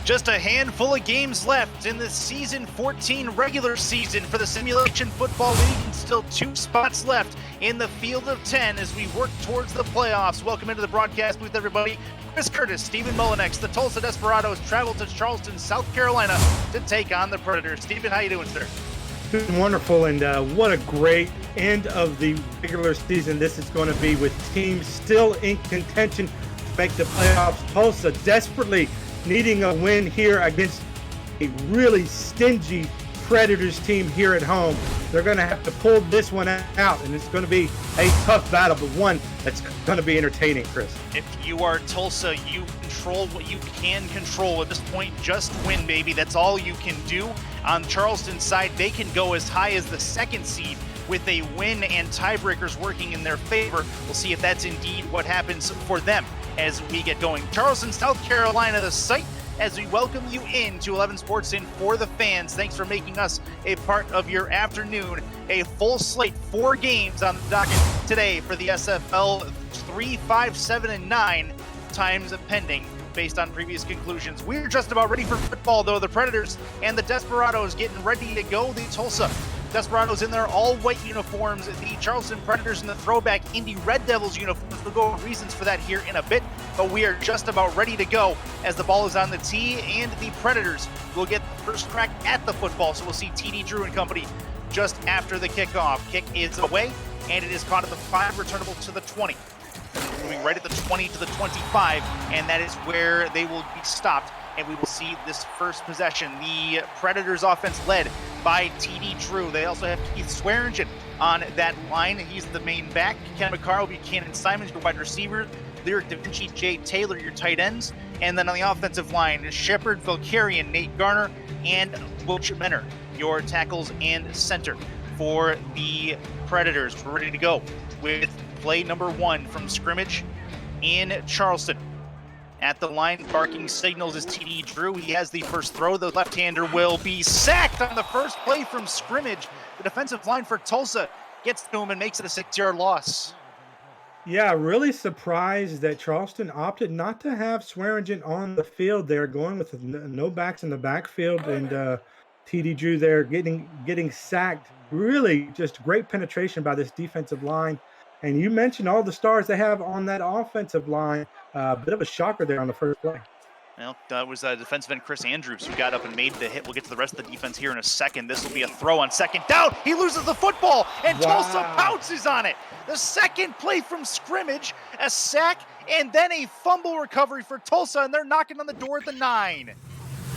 Just a handful of games left in the Season 14 regular season for the Simulation Football League, and still 2 spots left in the field of 10 as we work towards the playoffs. Welcome into the broadcast booth, everybody. Chris Curtis, Stephen Mullinex, the Tulsa Desperados travel to Charleston, South Carolina to take on the Predators. Stephen, how you doing, sir? Doing wonderful, and what a great end of the regular season this is going to be, with teams still in contention to make the playoffs. Tulsa desperately needing a win here against a really stingy Predators team here at home. They're going to have to pull this one out, and it's going to be a tough battle, but one that's going to be entertaining, Chris. If you are Tulsa, you control what you can control at this point. Just win, baby. That's all you can do. On Charleston's side, they can go as high as the 2nd seed with a win and tiebreakers working in their favor. We'll see if that's indeed what happens for them as we get going. Charleston, South Carolina, the site, as we welcome you into 11 Sports In for the fans. Thanks for making us a part of your afternoon. A full slate, 4 games on the docket today for the SFL, 3, 5, 7, and 9 times pending based on previous conclusions. We're just about ready for football, though. The Predators and the Desperados getting ready to go. The Tulsa Desperados in their all-white uniforms, the Charleston Predators in the throwback Indy Red Devils uniforms. We'll go over reasons for that here in a bit, but we are just about ready to go as the ball is on the tee, and the Predators will get the first crack at the football. So we'll see TD Drew and company just after the kickoff. Kick is away, and it is caught at the 5, returnable to the 20. Moving right at the 20 to the 25, and that is where they will be stopped. And we will see this first possession. The Predators offense led by TD Drew. They also have Keith Swearingen on that line. He's the main back. Ken McCarl, Buchanan Simons, your wide receiver. Lyric Da Vinci, Jay Taylor, your tight ends. And then on the offensive line, Shepard, Vilcarian, Nate Garner, and Wilch Menner, your tackles and center for the Predators. We're ready to go with play number 1 from scrimmage in Charleston. At the line, barking signals is TD Drew. He has the first throw. The left-hander will be sacked on the first play from scrimmage. The defensive line for Tulsa gets to him and makes it a 6-yard loss. Yeah, really surprised that Charleston opted not to have Swearingen on the field there, going with no backs in the backfield, and TD Drew there getting sacked. Really just great penetration by this defensive line. And you mentioned all the stars they have on that offensive line. Bit of a shocker there on the first play. Well, that was defensive end Chris Andrews who got up and made the hit. We'll get to the rest of the defense here in a second. This will be a throw on second down. He loses the football, and Tulsa pounces on it. The second play from scrimmage, a sack, and then a fumble recovery for Tulsa, and they're knocking on the door at the 9.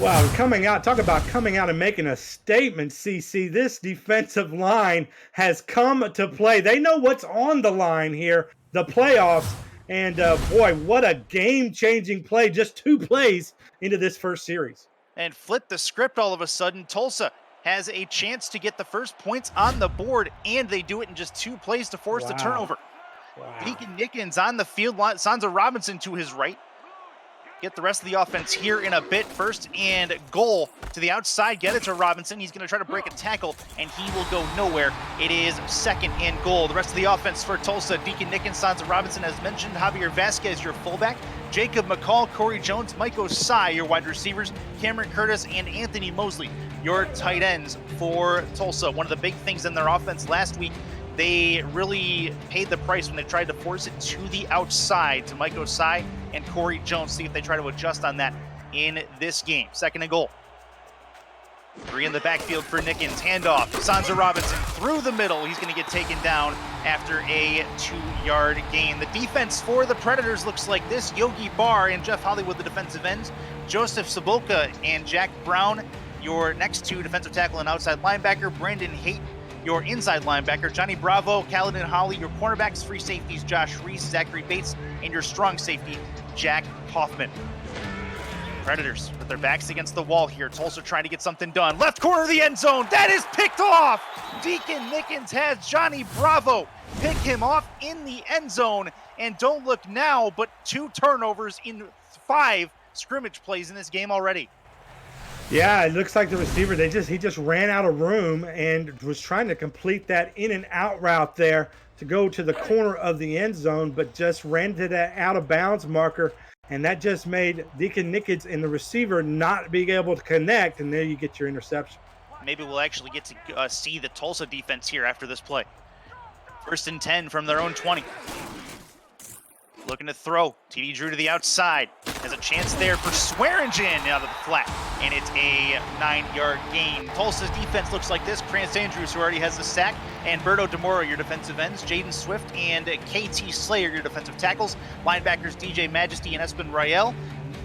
Wow, talk about coming out and making a statement, CC. This defensive line has come to play. They know what's on the line here, the playoffs. And boy, what a game-changing play. Just 2 plays into this first series. And flip the script all of a sudden. Tulsa has a chance to get the first points on the board, and they do it in just 2 plays to force the turnover. Wow. Deacon Nickens on the field, Sansa Robinson to his right. Get the rest of the offense here in a bit. First and goal to the outside. Get it to Robinson. He's going to try to break a tackle, and he will go nowhere. It is 2nd and goal. The rest of the offense for Tulsa, Deacon Nickens, Sansa Robinson, as mentioned. Javier Vasquez, your fullback. Jacob McCall, Corey Jones, Mike Osai, your wide receivers. Cameron Curtis and Anthony Mosley, your tight ends for Tulsa. One of the big things in their offense last week, they really paid the price when they tried to force it to the outside to Mike Osai and Corey Jones. See if they try to adjust on that in this game. 2nd and goal. 3 in the backfield for Nickens. Handoff. Sansa Robinson through the middle. He's going to get taken down after a 2-yard gain. The defense for the Predators looks like this. Yogi Barr and Jeff Hollywood, the defensive ends. Joseph Sabolka and Jack Brown, your next 2, defensive tackle and outside linebacker. Brandon Haight, your inside linebacker. Johnny Bravo, Caledon Holly, your cornerbacks. Free safeties, Josh Reese, Zachary Bates, and your strong safety, Jack Hoffman. Predators with their backs against the wall here. Tulsa trying to get something done. Left corner of the end zone. That is picked off. Deacon Nickens has Johnny Bravo pick him off in the end zone. And don't look now, but 2 turnovers in 5 scrimmage plays in this game already. Yeah, it looks like the receiver, he just ran out of room and was trying to complete that in and out route there to go to the corner of the end zone, but just ran to that out of bounds marker and that just made Deacon Nickens and the receiver not being able to connect, and there you get your interception. Maybe we'll actually get to see the Tulsa defense here after this play. 1st and 10 from their own 20. Looking to throw. TD Drew to the outside. Has a chance there for Swearingen out of the flat. And it's a 9-yard gain. Tulsa's defense looks like this. Krantz Andrews, who already has the sack, and Berto DeMora, your defensive ends. Jaden Swift and KT Slayer, your defensive tackles. Linebackers DJ Majesty and Espen Rael.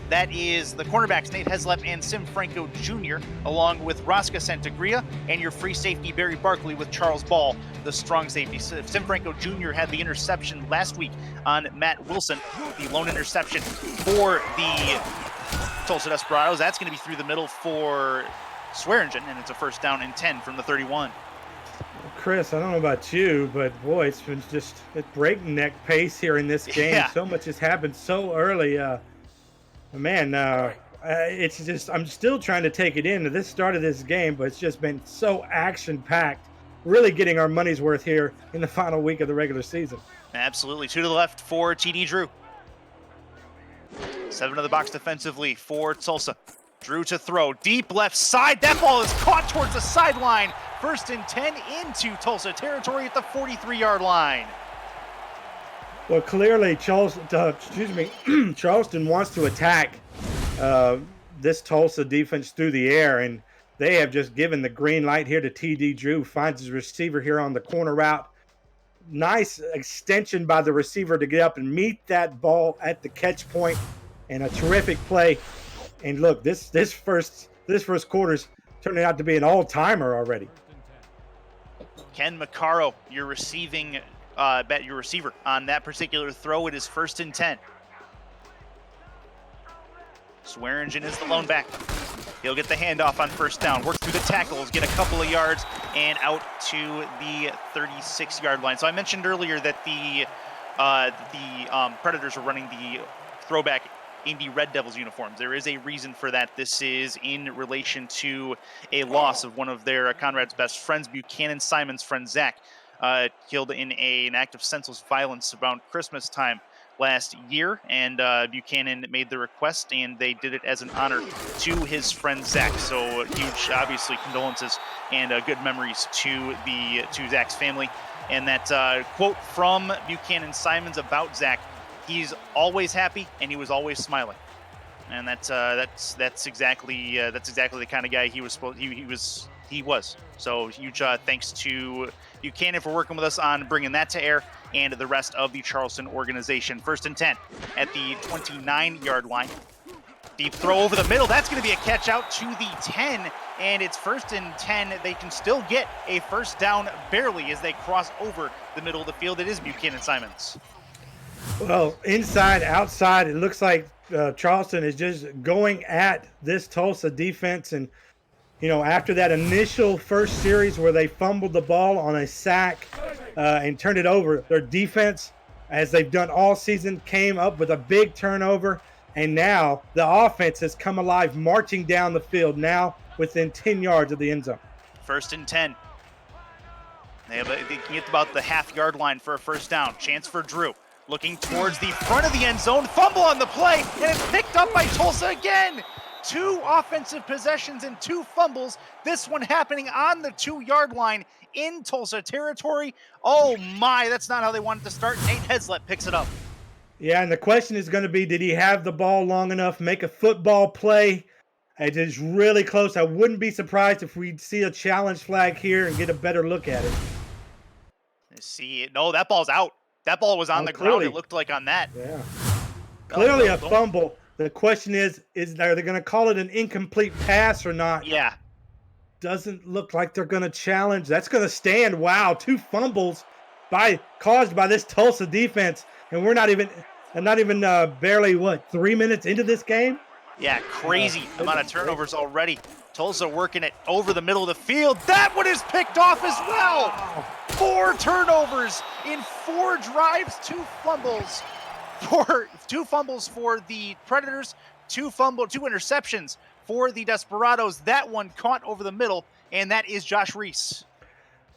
That is the cornerbacks, Nate Heslep and Sim Franco Jr., along with Rosca Santagria, and your free safety, Barry Barkley, with Charles Ball, the strong safety. Sim Franco Jr. had the interception last week on Matt Wilson, the lone interception for the Tulsa Desperados. That's going to be through the middle for Swearingen, and it's a 1st down and 10 from the 31. Chris, I don't know about you, but boy, it's been just a breakneck pace here in this game. Yeah. So much has happened so early. Man, it's just, I'm still trying to take it in at this start of this game, but it's just been so action-packed, really getting our money's worth here in the final week of the regular season. Absolutely. 2 to the left for TD Drew. 7 to the box defensively for Tulsa. Drew to throw. Deep left side. That ball is caught towards the sideline. 1st and 10 into Tulsa territory at the 43-yard line. Well, clearly, Charleston wants to attack this Tulsa defense through the air, and they have just given the green light here to TD Drew. Finds his receiver here on the corner route. Nice extension by the receiver to get up and meet that ball at the catch point, and a terrific play. And look, this first quarter's turning out to be an all-timer already. Ken Maccaro, your receiver on that particular throw. It is 1st and 10. Swearingen is the lone back. He'll get the handoff on 1st down, work through the tackles, get a couple of yards, and out to the 36-yard line. So I mentioned earlier that the Predators are running the throwback Indy Red Devils uniforms. There is a reason for that. This is in relation to a loss of one of their Conrad's best friends, Buchanan Simon's friend Zach, killed in an act of senseless violence around Christmas time last year, and Buchanan made the request, and they did it as an honor to his friend Zach. So huge, obviously, condolences and good memories to Zach's family. And that quote from Buchanan Simons about Zach: "He's always happy, and he was always smiling." And that's exactly the kind of guy he was. So huge thanks to Buchanan for working with us on bringing that to air, and the rest of the Charleston organization. 1st and 10 at the 29-yard line. Deep throw over the middle. That's going to be a catch out to the 10, and it's 1st and 10. They can still get a 1st down barely as they cross over the middle of the field. It is Buchanan Simons. Well, inside, outside, it looks like Charleston is just going at this Tulsa defense. And, you know, after that initial first series where they fumbled the ball on a sack and turned it over, their defense, as they've done all season, came up with a big turnover. And now the offense has come alive, marching down the field, now within 10 yards of the end zone. 1st and 10. They can get about the half-yard line for a 1st down. Chance for Drew. Looking towards the front of the end zone. Fumble on the play, and it's picked up by Tulsa again. 2 offensive possessions and 2 fumbles. This one happening on the 2-yard line in Tulsa territory. Oh my, that's not how they wanted to start. Nate Heslep picks it up. Yeah, and the question is going to be, did he have the ball long enough, make a football play? It is really close. I wouldn't be surprised if we'd see a challenge flag here and get a better look at it. See, no, that ball's out. That ball was on the ground, it looked like on that. Yeah. Clearly a fumble. The question is are they going to call it an incomplete pass or not? Yeah. Doesn't look like they're going to challenge. That's going to stand. Wow, 2 fumbles caused by this Tulsa defense, and we're not even barely 3 minutes into this game? Yeah, crazy amount of turnovers already. Tulsa working it over the middle of the field. That one is picked off as well. 4 turnovers in 4 drives, 2 fumbles. 2 fumbles for the Predators, 2 interceptions for the Desperados. That one caught over the middle, and that is Josh Reese.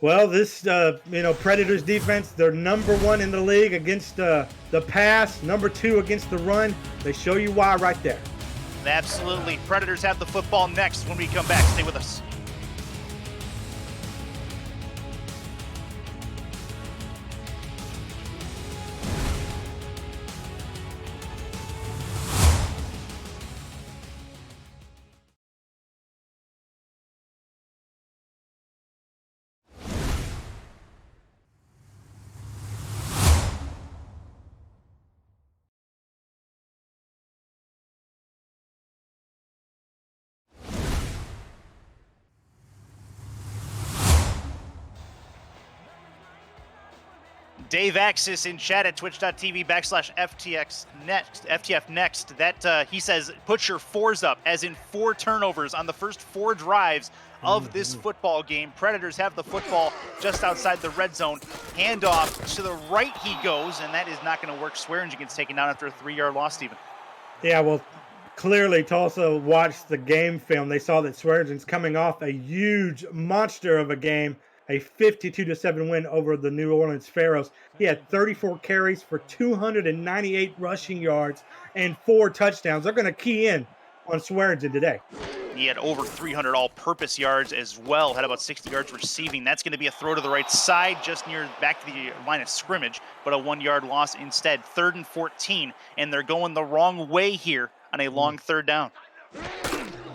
Well, this Predators defense, they're number one in the league against the pass, number two against the run. They show you why right there. Absolutely. Predators have the football next when we come back. Stay with us. Dave Axis in chat at twitch.tv/FTF next. That he says, put your fours up, as in 4 turnovers on the first 4 drives of this football game. Predators have the football just outside the red zone. Handoff to the right he goes, and that is not going to work. Swearingen gets taken down after a 3-yard loss, Stephen. Yeah, well, clearly Tulsa watched the game film. They saw that Swearingen's coming off a huge monster of a game, a 52-7 win over the New Orleans Pharaohs. He had 34 carries for 298 rushing yards and 4 touchdowns. They're going to key in on Swearingen today. He had over 300 all-purpose yards as well, had about 60 yards receiving. That's going to be a throw to the right side, just near back to the line of scrimmage, but a 1-yard loss instead. 3rd and 14, and they're going the wrong way here on a long 3rd down.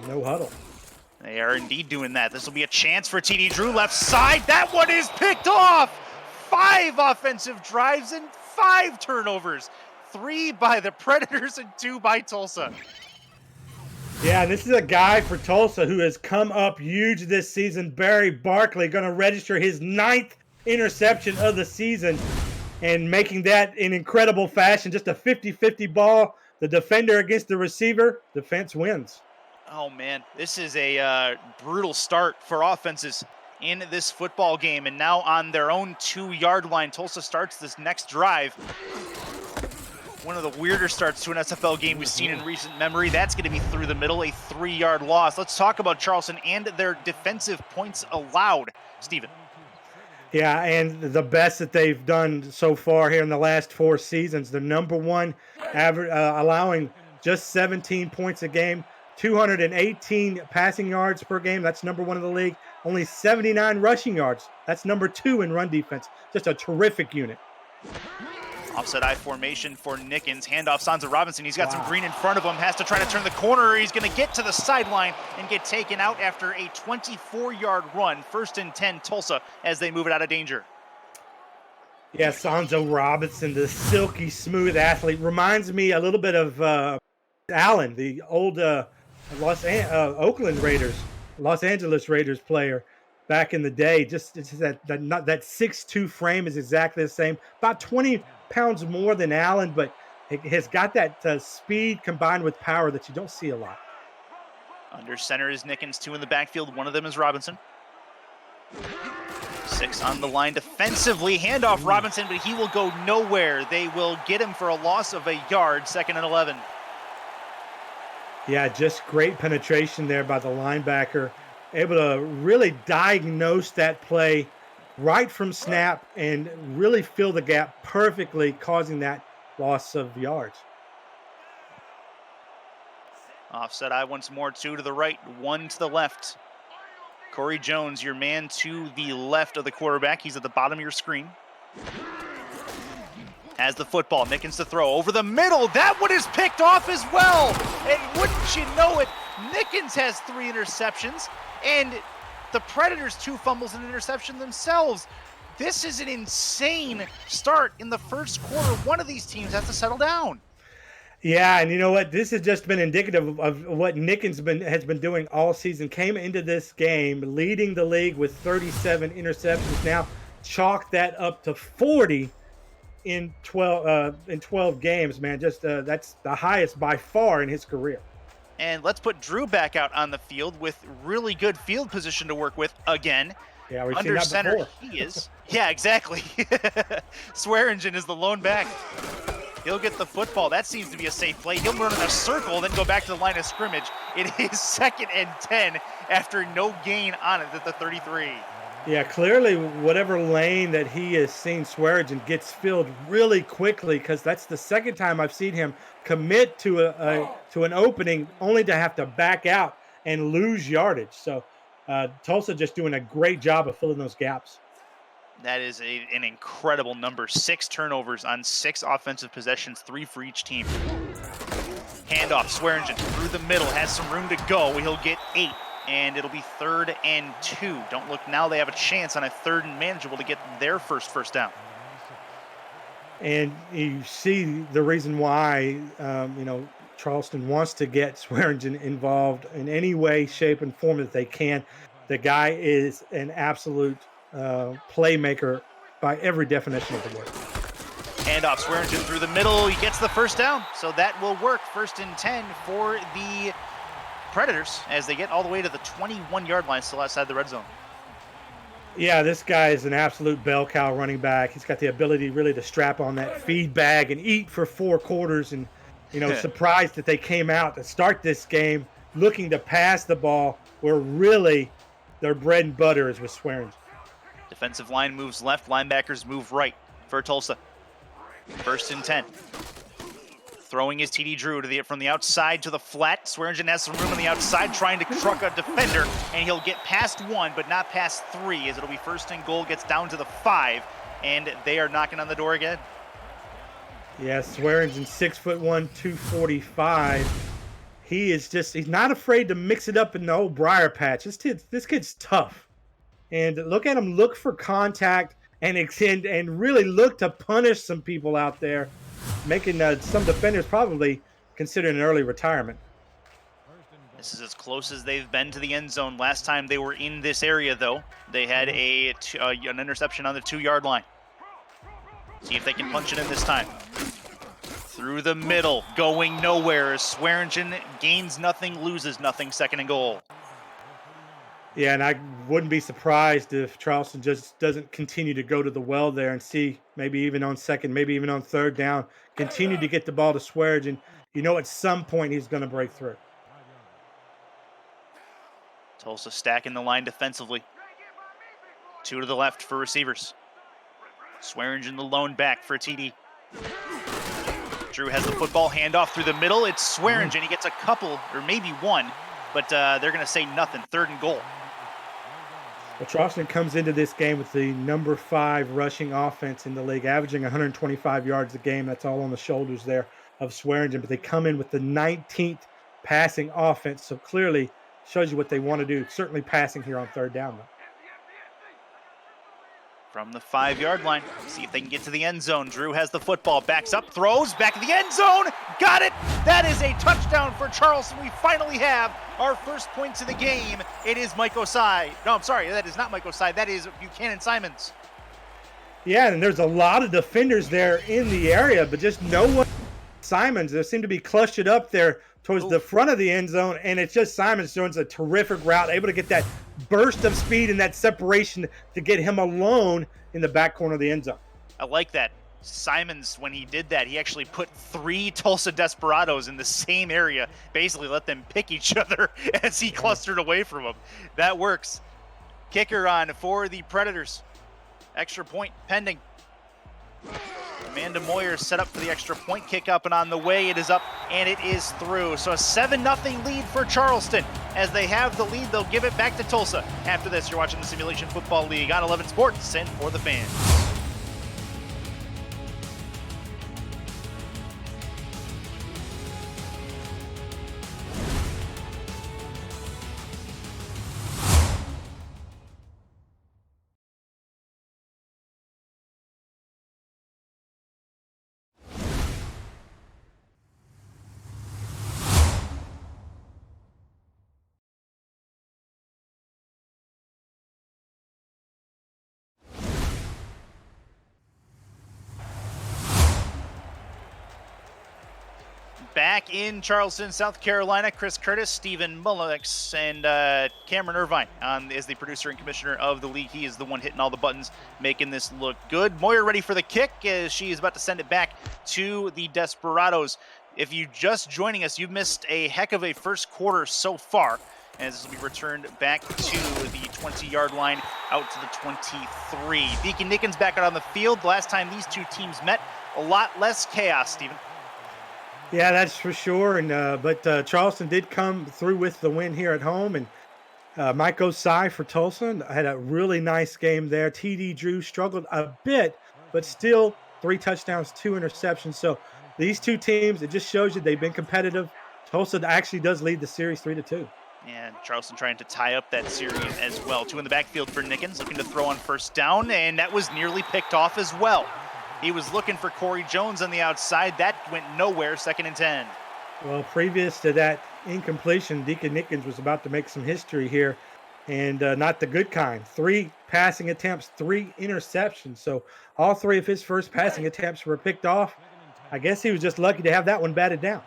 No huddle. They are indeed doing that. This will be a chance for TD Drew, left side. That one is picked off. 5 offensive drives and 5 turnovers. 3 by the Predators and 2 by Tulsa. Yeah, and this is a guy for Tulsa who has come up huge this season. Barry Barkley going to register his 9th interception of the season and making that in incredible fashion. Just a 50-50 ball. The defender against the receiver. Defense wins. Oh, man, this is a brutal start for offenses in this football game. And now on their own 2-yard line, Tulsa starts this next drive. One of the weirder starts to an SFL game we've seen in recent memory. That's going to be through the middle, a 3-yard loss. Let's talk about Charleston and their defensive points allowed, Stephen. Yeah, and the best that they've done so far here in the last 4 seasons. The number one average, allowing just 17 points a game, 218 passing yards per game. That's number 1 in the league. Only 79 rushing yards. That's number 2 in run defense. Just a terrific unit. Offset I formation for Nickens. Handoff Sansa Robinson. He's got some green in front of him. Has to try to turn the corner. He's going to get to the sideline and get taken out after a 24-yard run. 1st and 10 Tulsa as they move it out of danger. Yeah, Sansa Robinson, the silky smooth athlete. Reminds me a little bit of Allen, the old Oakland Raiders, Los Angeles Raiders player back in the day. Just that 6'2" frame is exactly the same. About 20 pounds more than Allen, but it has got that speed combined with power that you don't see a lot. Under center is Nickens, 2 in the backfield. 1 of them is Robinson. 6 on the line defensively. Handoff Robinson, but he will go nowhere. They will get him for a loss of a yard. 2nd and 11. Yeah, just great penetration there by the linebacker. Able to really diagnose that play right from snap and really fill the gap perfectly, causing that loss of yards. Offset I once more, 2 to the right, 1 to the left. Corey Jones, your man to the left of the quarterback. He's at the bottom of your screen. Has the football, Nickens to throw over the middle. That one is picked off as well. And wouldn't you know it, Nickens has 3 interceptions, and the Predators 2 fumbles and interception themselves. This is an insane start in the first quarter. One of these teams has to settle down. Yeah, and you know what? This has just been indicative of what Nickens has been doing all season. Came into this game leading the league with 37 interceptions. Now chalk that up to 40 in 12 games, man. Just that's the highest by far in his career. And let's put Drew back out on the field with really good field position to work with again. Yeah, we've Under seen that center before. he is. Yeah, exactly. Swearingen is the lone back. He'll get the football. That seems to be a safe play. He'll run in a circle, then go back to the line of scrimmage. It is 2nd and 10 after no gain on it at the 33. Yeah, clearly, whatever lane that he has seen Swearingen gets filled really quickly because that's the second time I've seen him commit to to an opening only to have to back out and lose yardage. So Tulsa just doing a great job of filling those gaps. That is an incredible number. 6 turnovers on 6 offensive possessions, 3 for each team. Handoff, Swearingen through the middle, has some room to go. He'll get 8, and it'll be 3rd and 2. Don't look now, they have a chance on a 3rd and manageable to get their first down. And you see the reason why, Charleston wants to get Swearingen involved in any way, shape, and form that they can. The guy is an absolute playmaker by every definition of the word. Handoff, Swearingen through the middle. He gets the first down, so that will work. 1st and 10 for the Predators as they get all the way to the 21-yard line, still outside the red zone. Yeah, this guy is an absolute bell cow running back. He's got the ability really to strap on that feed bag and eat for 4 quarters. And, surprised that they came out to start this game looking to pass the ball where really their bread and butter is with Swearingen. Defensive line moves left, linebackers move right for Tulsa. 1st and 10. Throwing his TD Drew from the outside to the flat. Swearingen has some room on the outside trying to truck a defender, and he'll get past 1, but not past 3, as it'll be 1st and goal, gets down to the 5, and they are knocking on the door again. Yeah, Swearingen 6'1", 245. He's not afraid to mix it up in the old briar patch. This kid's tough. And look at him look for contact and really look to punish some people out there, making some defenders probably consider an early retirement. This is as close as they've been to the end zone. Last time they were in this area, though, they had an interception on the 2-yard line. See if they can punch it in this time. Through the middle, going nowhere as Swearingen gains nothing, loses nothing, 2nd and goal. Yeah, and I wouldn't be surprised if Charleston just doesn't continue to go to the well there and see maybe even on 2nd, maybe even on 3rd down, continue to get the ball to Swearingen. At some point he's going to break through. Tulsa stacking the line defensively. 2 to the left for receivers. Swearingen the lone back for TD. Drew has the football, handoff through the middle. It's Swearingen. He gets a couple, or maybe 1, but they're going to say nothing. 3rd and goal. Well, Charleston comes into this game with the number 5 rushing offense in the league, averaging 125 yards a game. That's all on the shoulders there of Swearingen, but they come in with the 19th passing offense, so clearly shows you what they want to do, certainly passing here on 3rd down, though. From the 5-yard line, see if they can get to the end zone. Drew has the football, backs up, throws, back to the end zone, got it! That is a touchdown for Charleston. We finally have our first points of the game. It is Mike Osai. No, I'm sorry, that is not Mike Osai, that is Buchanan Simons. Yeah, and there's a lot of defenders there in the area, but just no one. Simons, they seem to be clustered up there towards the front of the end zone, and it's just Simons doing a terrific route, able to get that burst of speed and that separation to get him alone in the back corner of the end zone. I like that. Simons, when he did that, he actually put 3 Tulsa Desperados in the same area, basically let them pick each other as he clustered away from them. That works. Kicker on for the Predators. Extra point pending. Amanda Moyer set up for the extra point kick up and on the way. It is up and it is through. So a 7-0 lead for Charleston. As they have the lead, they'll give it back to Tulsa. After this, you're watching the Simulation Football League on 11 Sports and for the fans. Back in Charleston, South Carolina, Chris Curtis, Stephen Mullix, and Cameron Irvine is the producer and commissioner of the league. He is the one hitting all the buttons, making this look good. Moyer ready for the kick as she is about to send it back to the Desperados. If you just joining us, you've missed a heck of a first quarter so far. as this will be returned back to the 20-yard line, out to the 23. Deacon Nickens back out on the field. The last time these two teams met, a lot less chaos, Stephen. Yeah, that's for sure. And but Charleston did come through with the win here at home, and Mike Osai for Tulsa had a really nice game there. TD Drew struggled a bit, but still 3 touchdowns, 2 interceptions. So these two teams, it just shows you they've been competitive. Tulsa actually does lead the series 3-2. And Charleston trying to tie up that series as well. 2 in the backfield for Nickens, looking to throw on first down, and that was nearly picked off as well. He was looking for Corey Jones on the outside. That went nowhere, 2nd and 10. Well, previous to that incompletion, Deacon Nickens was about to make some history here, and not the good kind. 3 passing attempts, 3 interceptions. So all 3 of his first passing attempts were picked off. I guess he was just lucky to have that one batted down.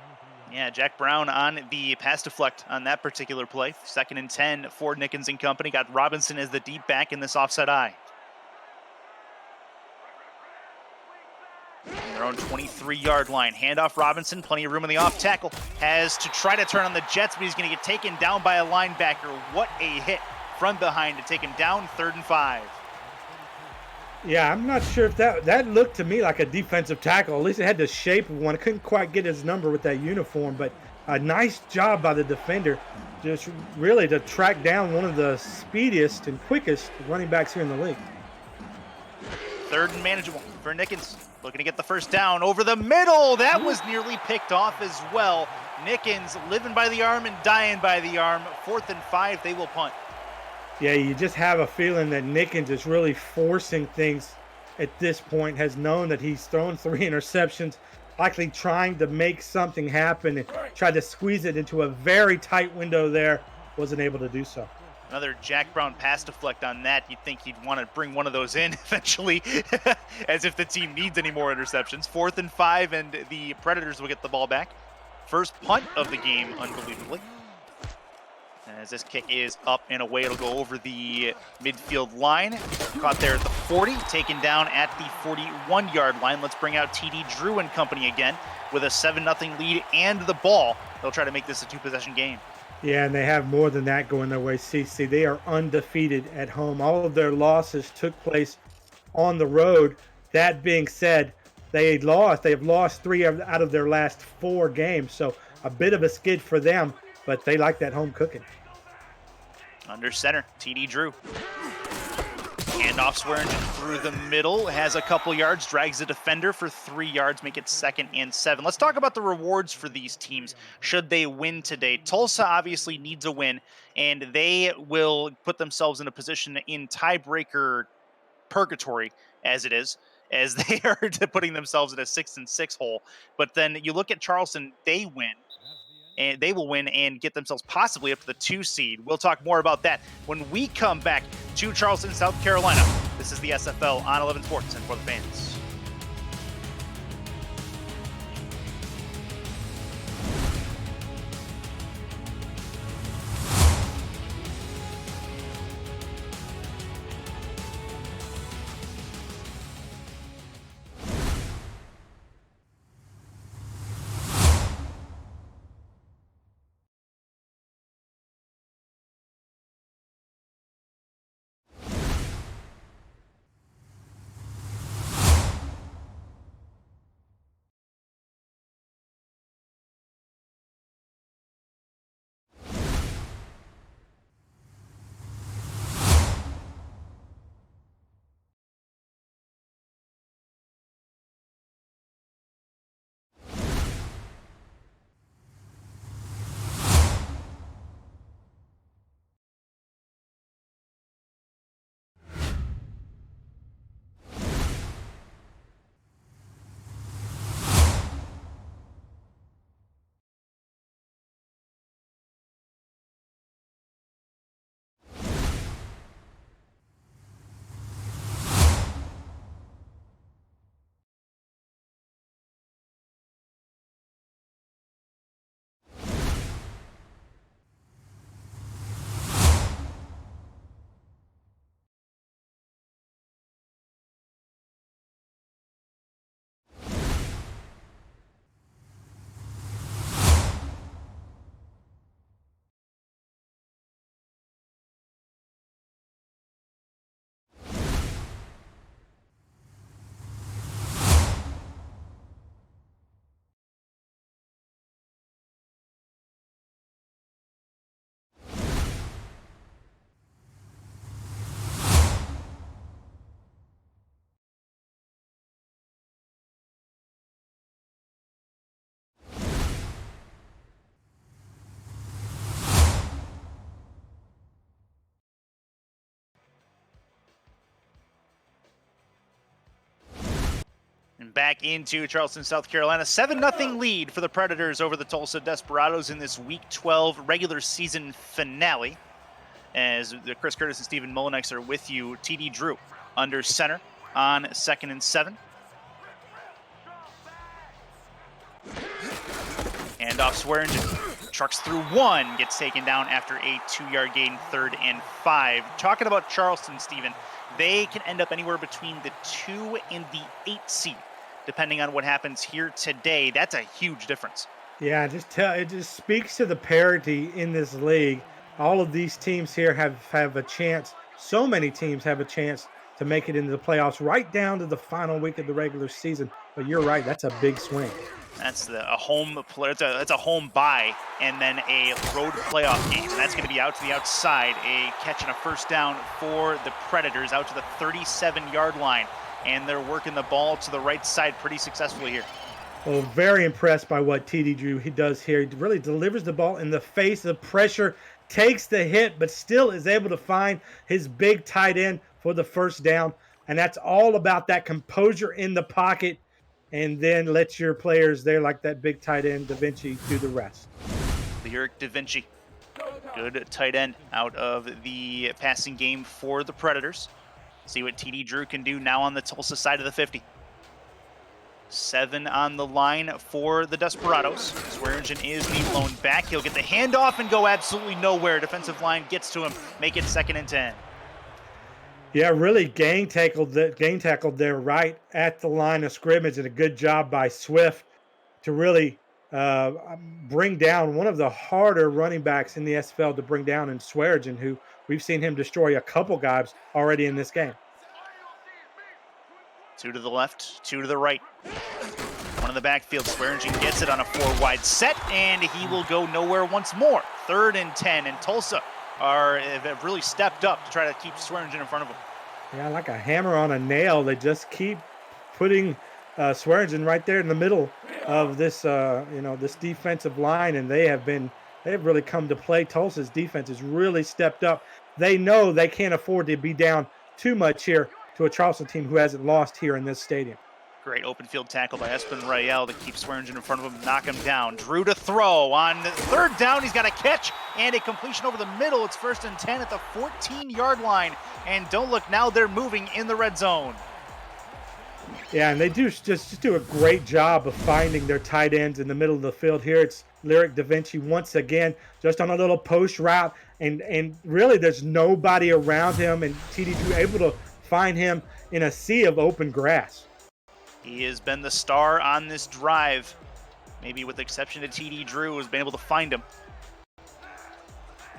Yeah, Jack Brown on the pass deflect on that particular play. 2nd and 10 for Nickens and company. Got Robinson as the deep back in this offside eye. Their own 23-yard line. Handoff Robinson, plenty of room in the off tackle. Has to try to turn on the Jets, but he's going to get taken down by a linebacker. What a hit from behind to take him down, 3rd and 5. Yeah, I'm not sure if that looked to me like a defensive tackle. At least it had the shape of one. I couldn't quite get his number with that uniform, but a nice job by the defender just really to track down one of the speediest and quickest running backs here in the league. 3rd and manageable for Nickens. Looking to get the first down over the middle. That was nearly picked off as well. Nickens living by the arm and dying by the arm. 4th and 5, they will punt. Yeah, you just have a feeling that Nickens is really forcing things at this point, has known that he's thrown 3 interceptions, likely trying to make something happen and tried to squeeze it into a very tight window there, wasn't able to do so. Another Jack Brown pass deflect on that. You'd think he'd want to bring one of those in eventually, as if the team needs any more interceptions. 4th and 5, and the Predators will get the ball back. First punt of the game, unbelievably. As this kick is up and away, it'll go over the midfield line. Caught there at the 40, taken down at the 41-yard line. Let's bring out TD Drew and company again with a 7-0 lead and the ball. They'll try to make this a 2-possession game. Yeah, and they have more than that going their way, CC. They are undefeated at home. All of their losses took place on the road. That being said, they have lost 3 out of their last 4 games, so a bit of a skid for them, but they like that home cooking. Under center, TD Drew. Handoff Swearingen through the middle, has a couple yards, drags the defender for 3 yards, make it 2nd and 7. Let's talk about the rewards for these teams should they win today. Tulsa obviously needs a win, and they will put themselves in a position in tiebreaker purgatory, as it is, as they are putting themselves in a 6-6 hole. But then you look at Charleston, they win. And they will win and get themselves possibly up to the 2 seed. We'll talk more about that when we come back to Charleston, South Carolina. This is the SFL on 11 Sports and for the fans. back into Charleston, South Carolina. 7-0 lead for the Predators over the Tulsa Desperados in this Week 12 regular season finale. As Chris Curtis and Stephen Molinex are with you, TD Drew under center on 2nd and 7. Handoff Swearingen, trucks through one, gets taken down after a 2-yard gain, 3rd and 5. Talking about Charleston, Stephen, they can end up anywhere between the 2 and the 8 seed, depending on what happens here today. That's a huge difference. Yeah, it just speaks to the parity in this league. All of these teams here have a chance. So many teams have a chance to make it into the playoffs, right down to the final week of the regular season. But you're right, that's a big swing. That's a home play. That's a home bye, and then a road playoff game. That's going to be out to the outside. A catch and a first down for the Predators out to the 37-yard line, and they're working the ball to the right side pretty successfully here. Well, very impressed by what TD Drew does here. He really delivers the ball in the face of pressure, takes the hit, but still is able to find his big tight end for the first down. And that's all about that composure in the pocket, and then let your players there, like that big tight end, Da Vinci, do the rest. Lyric Da Vinci, good tight end out of the passing game for the Predators. See what TD Drew can do now on the Tulsa side of the 50. 7 on the line for the Desperados. Swearingen is the lone back. He'll get the handoff and go absolutely nowhere. Defensive line gets to him, make it 2nd and 10. Yeah, really gang tackled there right at the line of scrimmage, and a good job by Swift to really bring down one of the harder running backs in the SFL to bring down in Swearingen, who we've seen him destroy a couple guys already in this game. 2 to the left, 2 to the right. One in the backfield. Swearingen gets it on a 4-wide set, and he will go nowhere once more. 3rd and 10, and Tulsa have really stepped up to try to keep Swearingen in front of them. Yeah, like a hammer on a nail. They just keep putting Swearingen right there in the middle of this, this defensive line, and they've really come to play. Tulsa's defense has really stepped up. They know they can't afford to be down too much here to a Charleston team who hasn't lost here in this stadium. Great open field tackle by Espen Rael to keep Swearingen in front of him, knock him down. Drew to throw on 3rd down. He's got a catch and a completion over the middle. It's 1st and 10 at the 14-yard line. And don't look now, they're moving in the red zone. Yeah, and they just do a great job of finding their tight ends in the middle of the field here. It's Lyric Da Vinci once again, just on a little post route, and really there's nobody around him, and TD Drew able to find him in a sea of open grass. He has been the star on this drive, maybe with the exception to TD Drew, who's been able to find him.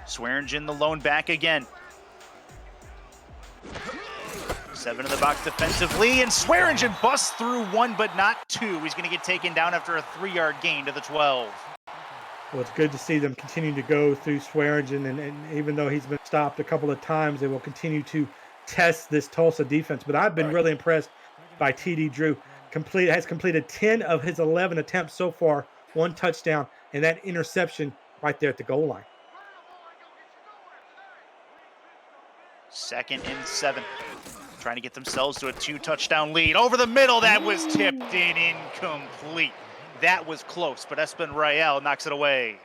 Swearingen the lone back again. 7 in the box defensively, and Swearingen busts through 1 but not 2. He's going to get taken down after a 3-yard gain to the 12. Well, it's good to see them continue to go through Swearingen, and even though he's been stopped a couple of times, they will continue to test this Tulsa defense. But I've been really impressed by TD Drew. Has completed 10 of his 11 attempts so far, 1 touchdown, and that interception right there at the goal line. 2nd and 7. Trying to get themselves to a 2-touchdown lead. Over the middle, that was tipped in, incomplete. That was close, but Espen Rael knocks it away.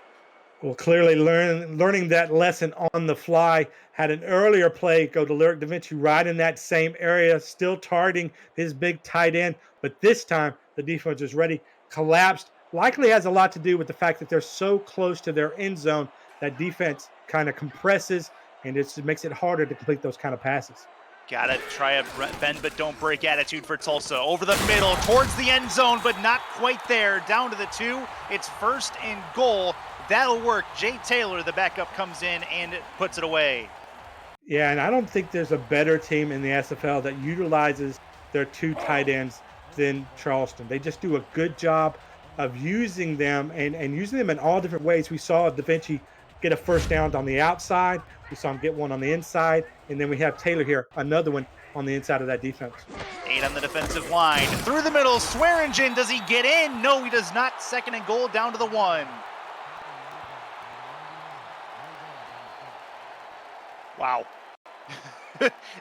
Well, clearly learning that lesson on the fly. Had an earlier play go to Lyric Da Vinci right in that same area, still targeting his big tight end. But this time, the defense was ready, collapsed. Likely has a lot to do with the fact that they're so close to their end zone. That defense kind of compresses, and it makes it harder to complete those kind of passes. Gotta try a bend but don't break attitude for Tulsa. Over the middle, towards the end zone, but not quite there. Down to the 2. It's 1st and goal. That'll work. Jay Taylor, the backup, comes in and puts it away. Yeah, and I don't think there's a better team in the SFL that utilizes their 2 tight ends than Charleston. They just do a good job of using them and using them in all different ways. We saw Da Vinci get a first down on the outside. We saw him get one on the inside. And then we have Taylor here, another one on the inside of that defense. 8 on the defensive line. Through the middle, Swearingen. Does he get in? No, he does not. 2nd and goal, down to the 1. Wow.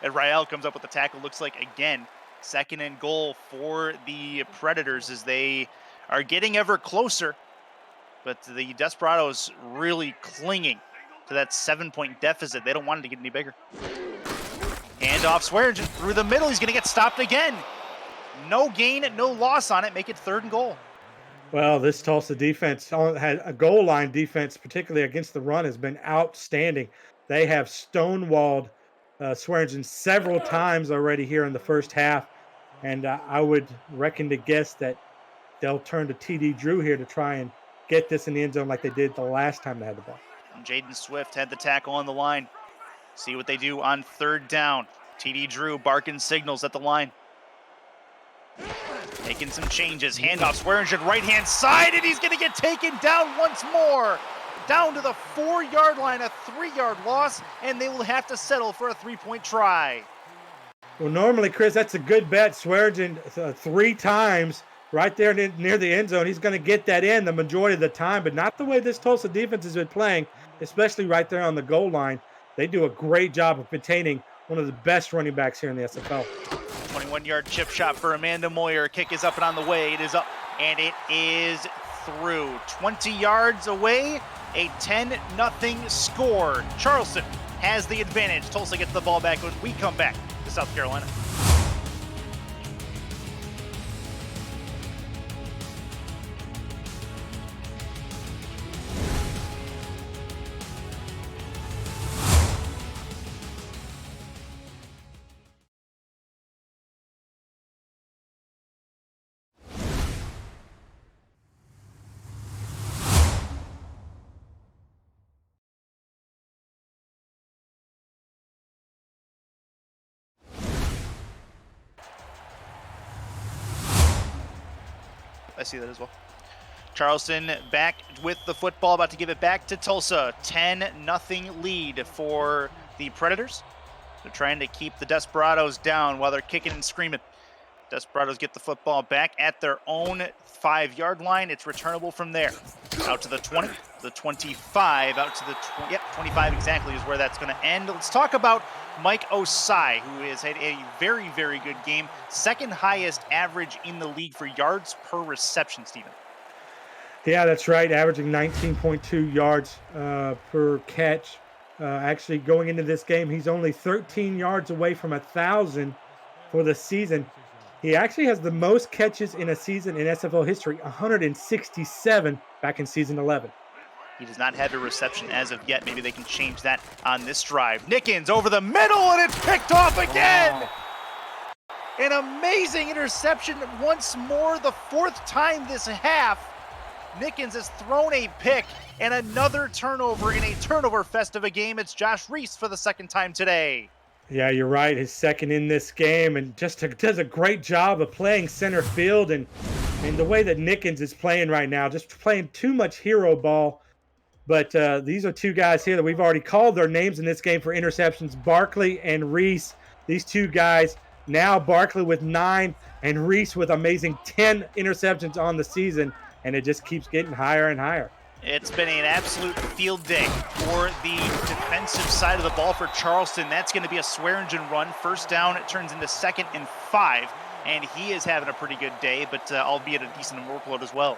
And Rael comes up with the tackle, looks like again. Second and goal for the Predators as they are getting ever closer, but the Desperados really clinging to that 7-point deficit. They don't want it to get any bigger. Handoff Swearingen through the middle. He's going to get stopped again. No gain, no loss on it. Make it 3rd and goal. Well, this Tulsa defense had a goal line defense, particularly against the run, has been outstanding. They have stonewalled Swearingen several times already here in the first half, and I would reckon to guess that they'll turn to TD Drew here to try and get this in the end zone like they did the last time they had the ball. And Jaden Swift had the tackle on the line. See what they do on 3rd down. TD Drew barking signals at the line. Making some changes. Handoff Swearingen right-hand side, and he's going to get taken down once more. Down to the 4-yard line, a 3-yard loss, and they will have to settle for a 3-point try. Well, normally, Chris, that's a good bet. Swearingen 3 times right there near the end zone. He's going to get that in the majority of the time, but not the way this Tulsa defense has been playing, especially right there on the goal line. They do a great job of containing one of the best running backs here in the SFL. 21-yard chip shot for Amanda Moyer. Kick is up and on the way. It is up, and it is through. 20 yards away, a 10-0 score. Charleston has the advantage. Tulsa gets the ball back when we come back to South Carolina. I see that as well. Charleston back with the football, about to give it back to Tulsa. 10-0 lead for the Predators. They're trying to keep the Desperados down while they're kicking and screaming. Desperados get the football back at their own 5-yard line. It's returnable from there. Out to the 20, the 25, out to the 25 exactly is where that's going to end. Let's talk about Mike Osai, who has had a very, very good game. 2nd highest average in the league for yards per reception, Stephen. Yeah, that's right. Averaging 19.2 yards per catch. Actually, going into this game, he's only 13 yards away from 1,000 for the season. He actually has the most catches in a season in SFL history, 167 back in season 11. He does not have a reception as of yet. Maybe they can change that on this drive. Nickens over the middle, and it's picked off again. An amazing interception once more, the 4th time this half. Nickens has thrown a pick and another turnover in a turnover fest of a game. It's Josh Reese for the 2nd time today. Yeah, you're right. His 2nd in this game, and just does a great job of playing center field. And the way that Nickens is playing right now, just playing too much hero ball. But these are 2 guys here that we've already called their names in this game for interceptions, Barkley and Reese. These 2 guys, now Barkley with 9 and Reese with amazing 10 interceptions on the season, and it just keeps getting higher and higher. It's been an absolute field day for the defensive side of the ball for Charleston. That's going to be a Swearingen run. 1st down, it turns into 2nd and 5, and he is having a pretty good day, but albeit a decent workload as well.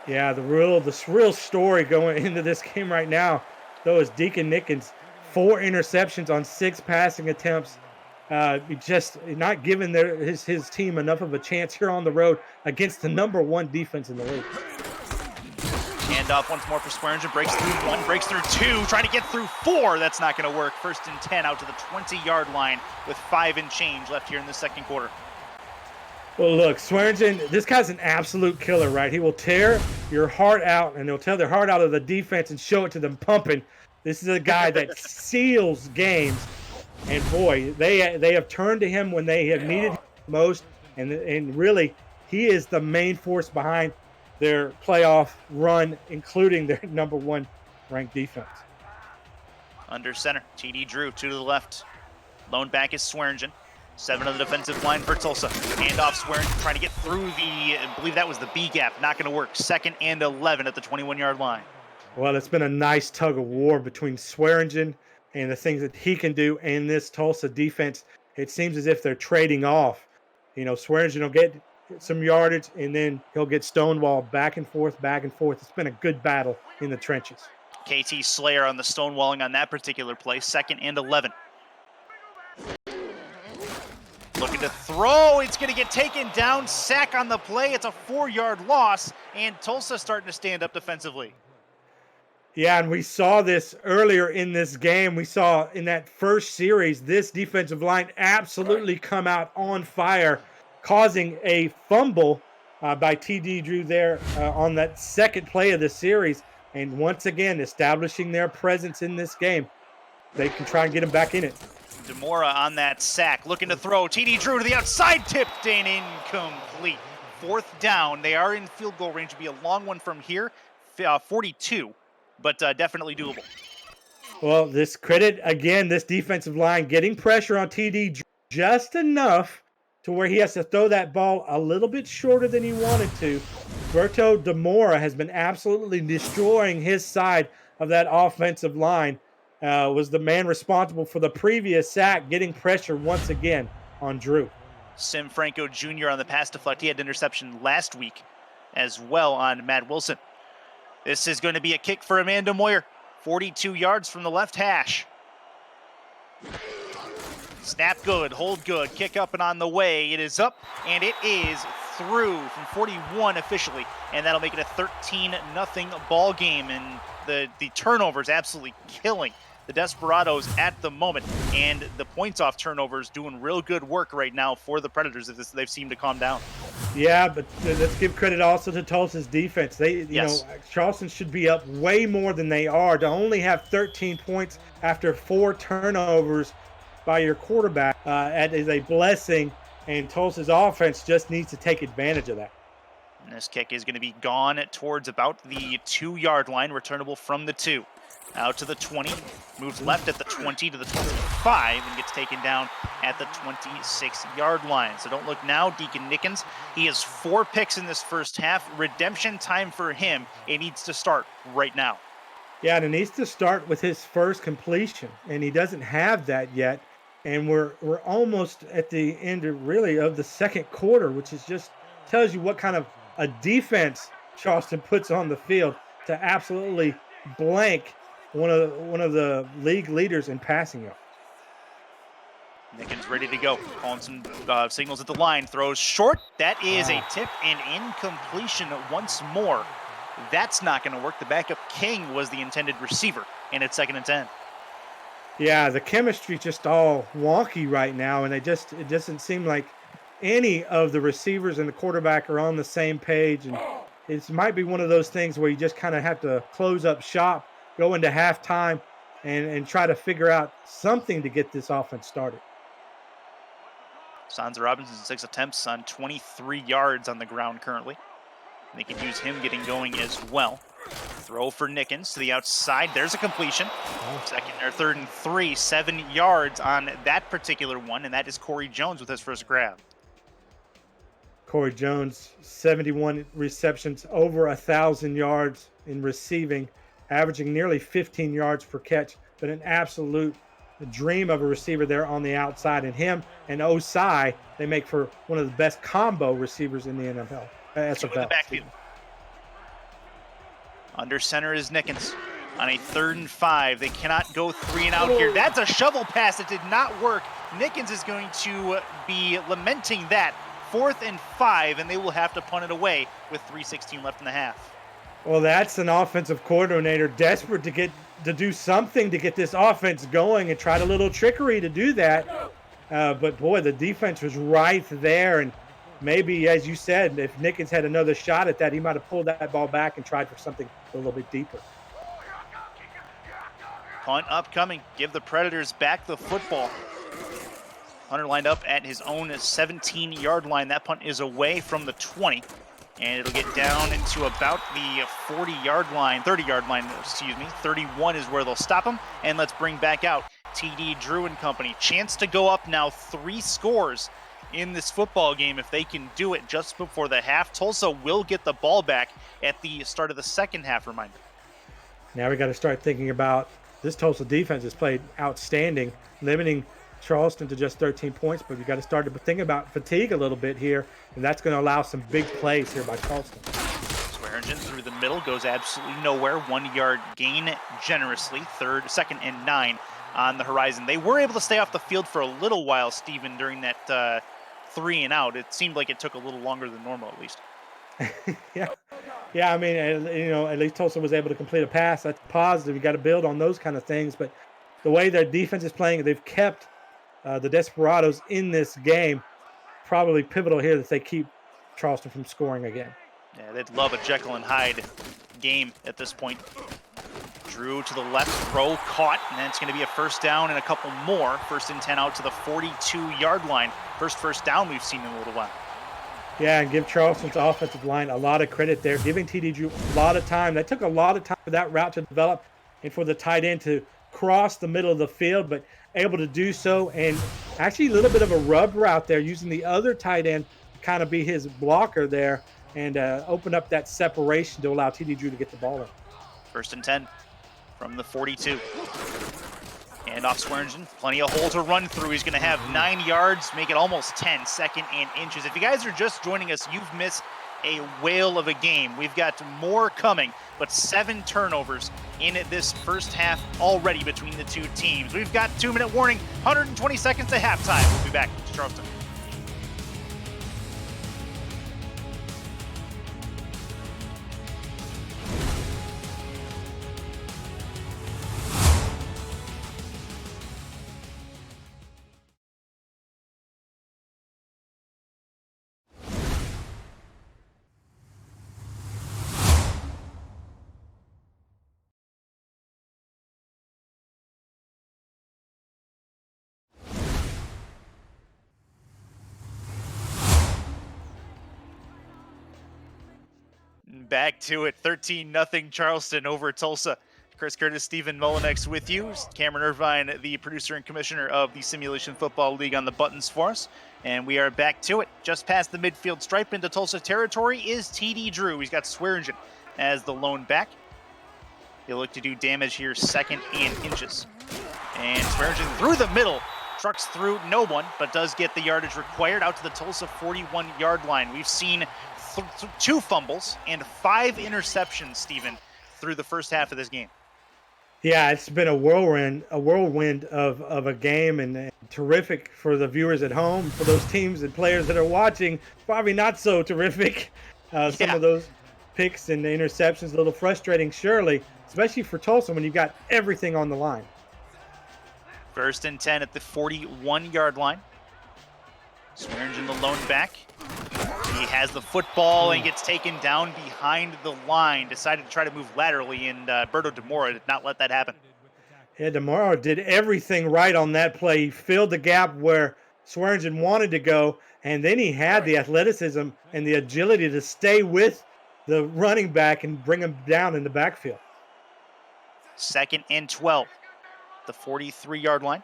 Yeah, the real story going into this game right now, though, is Deacon Nickens. 4 interceptions on 6 passing attempts. Just not giving his team enough of a chance here on the road against the #1 defense in the league. Handoff once more for Swearingen. Breaks through 1, breaks through 2, trying to get through 4. That's not going to work. 1st and 10 out to the 20-yard line with 5 and change left here in the 2nd quarter. Well, look, Swearingen, this guy's an absolute killer, right? He will tear your heart out, and he'll tear their heart out of the defense and show it to them pumping. This is a guy that seals games, and boy, they have turned to him when they have needed him most, and really, he is the main force behind their playoff run, including their #1 ranked defense. Under center, TD Drew, 2 to the left. Lone back is Swearingen. 7 on the defensive line for Tulsa. Handoff Swearingen trying to get through I believe that was the B gap. Not going to work. 2nd and 11 at the 21-yard line. Well, it's been a nice tug of war between Swearingen and the things that he can do and this Tulsa defense. It seems as if they're trading off Swearingen will get some yardage, and then he'll get stonewalled back and forth, back and forth. It's been a good battle in the trenches. KT Slayer on the stonewalling on that particular play, 2nd and 11. Looking to throw, it's going to get taken down, sack on the play. It's a 4-yard loss, and Tulsa starting to stand up defensively. Yeah, and we saw this earlier in this game. We saw in that first series, this defensive line absolutely come out on fire, causing a fumble by TD Drew there on that second play of the series. And once again, establishing their presence in this game. They can try and get them back in it. Demora on that sack, looking to throw. TD Drew to the outside, tipped and incomplete. 4th down. They are in field goal range. It'll be a long one from here, 42, but definitely doable. Well, this defensive line getting pressure on TD just enough to where he has to throw that ball a little bit shorter than he wanted to. Berto Demora has been absolutely destroying his side of that offensive line. Was the man responsible for the previous sack, getting pressure once again on Drew. Sim Franco Jr. on the pass deflect. He had an interception last week as well on Matt Wilson. This is going to be a kick for Amanda Moyer. 42 yards from the left hash. Snap good, hold good, kick up and on the way. It is up, and it is through from 41 officially, and that'll make it a 13-0 ball game, and the turnovers absolutely killing the Desperados at the moment, and the points off turnovers doing real good work right now for the Predators. They've seemed to calm down. Yeah, but let's give credit also to Tulsa's defense. Charleston should be up way more than they are. To only have 13 points after 4 turnovers by your quarterback is a blessing, and Tulsa's offense just needs to take advantage of that. And this kick is going to be gone towards about the 2-yard line, returnable from the 2. Out to the 20, moves left at the 20 to the 25, and gets taken down at the 26-yard line. So don't look now, Deacon Nickens. He has 4 picks in this first half. Redemption time for him. It needs to start right now. Yeah, and it needs to start with his first completion, and he doesn't have that yet. And we're almost at the end of the second quarter, which is just tells you what kind of a defense Charleston puts on the field to absolutely blank one of the league leaders in passing yards. Nickens ready to go. Calling some signals at the line. Throws short. That is a tip and incompletion once more. That's not going to work. The backup King was the intended receiver, and it's 2nd and 10. Yeah, the chemistry's just all wonky right now, and it doesn't seem like any of the receivers and the quarterback are on the same page. And it might be one of those things where you just kind of have to close up shop, go into halftime, and try to figure out something to get this offense started. Sanza Robinson, 6 attempts on 23 yards on the ground currently. They can use him getting going as well. Throw for Nickens to the outside. There's a completion. 3rd and 3, 7 yards on that particular one, and that is Corey Jones with his first grab. Corey Jones, 71 receptions, over 1,000 yards in receiving, averaging nearly 15 yards per catch, but an absolute dream of a receiver there on the outside. And him and Osai, they make for one of the best combo receivers in the NFL. SFL. Under center is Nickens on a 3rd and 5. They cannot go 3 and out here. That's a shovel pass that did not work. Nickens is going to be lamenting that. 4th and 5, and they will have to punt it away with 3:16 left in the half. Well, that's an offensive coordinator desperate to do something to get this offense going, and tried a little trickery to do that. But boy, the defense was right there, and maybe, as you said, if Nickens had another shot at that, he might have pulled that ball back and tried for something a little bit deeper. Punt upcoming. Give the Predators back the football. Hunter lined up at his own 17-yard line. That punt is away from the 20, and it'll get down into about the 40-yard line, 30-yard line, excuse me. 31 is where they'll stop him, and let's bring back out TD Drew and company. Chance to go up now 3 scores in this football game if they can do it just before the half. Tulsa will get the ball back at the start of the second half, reminder. Now we got to start thinking about this Tulsa defense has played outstanding, limiting Charleston to just 13 points, but we got to start to think about fatigue a little bit here, and that's going to allow some big plays here by Charleston. Swearingen through the middle, goes absolutely nowhere. 1 yard gain generously. Second and 9 on the horizon. They were able to stay off the field for a little while, Stephen, during that 3 and out. It seemed like it took a little longer than normal, at least. Yeah. I mean, at least Tulsa was able to complete a pass. That's positive. You got to build on those kind of things. But the way their defense is playing, they've kept the Desperados in this game. Probably pivotal here that they keep Charleston from scoring again. Yeah, they'd love a Jekyll and Hyde game at this point. Drew to the left, throw caught, and then it's going to be a first down and a couple more. 1st and 10 out to the 42-yard line. First down we've seen in a little while. Yeah, and give Charleston's offensive line a lot of credit there, giving TD Drew a lot of time. That took a lot of time for that route to develop and for the tight end to cross the middle of the field, but able to do so. And actually a little bit of a rub route there, using the other tight end to kind of be his blocker there and open up that separation to allow TD Drew to get the ball in. 1st and 10 from the 42. And off Swearingen, plenty of hole to run through. He's going to have 9 yards, make it almost 10, 2nd and inches. If you guys are just joining us, you've missed a whale of a game. We've got more coming, but 7 turnovers in this first half already between the two teams. We've got 2-minute warning, 120 seconds to halftime. We'll be back to Charleston. Back to it, 13-0 Charleston over Tulsa. Chris Curtis, Stephen Mullinex with you. Cameron Irvine, the producer and commissioner of the Simulation Football League, on the buttons for us. And we are back to it. Just past the midfield stripe into Tulsa territory is TD Drew. He's got Swearingen as the lone back. He'll look to do damage here, 2nd and inches. And Swearingen through the middle. Trucks through no one, but does get the yardage required out to the Tulsa 41-yard line. We've seen 2 fumbles and 5 interceptions, Stephen, through the first half of this game. Yeah, it's been a whirlwind of a game, and terrific for the viewers at home. For those teams and players that are watching, probably not so terrific. Some of those picks and the interceptions, a little frustrating, surely, especially for Tulsa when you've got everything on the line. 1st and 10 at the 41-yard line. Swearingen the lone back. He has the football and gets taken down behind the line. Decided to try to move laterally, and Berto DeMora did not let that happen. Yeah, DeMora did everything right on that play. He filled the gap where Swearingen wanted to go, and then he had the athleticism and the agility to stay with the running back and bring him down in the backfield. 2nd and 12. The 43-yard line.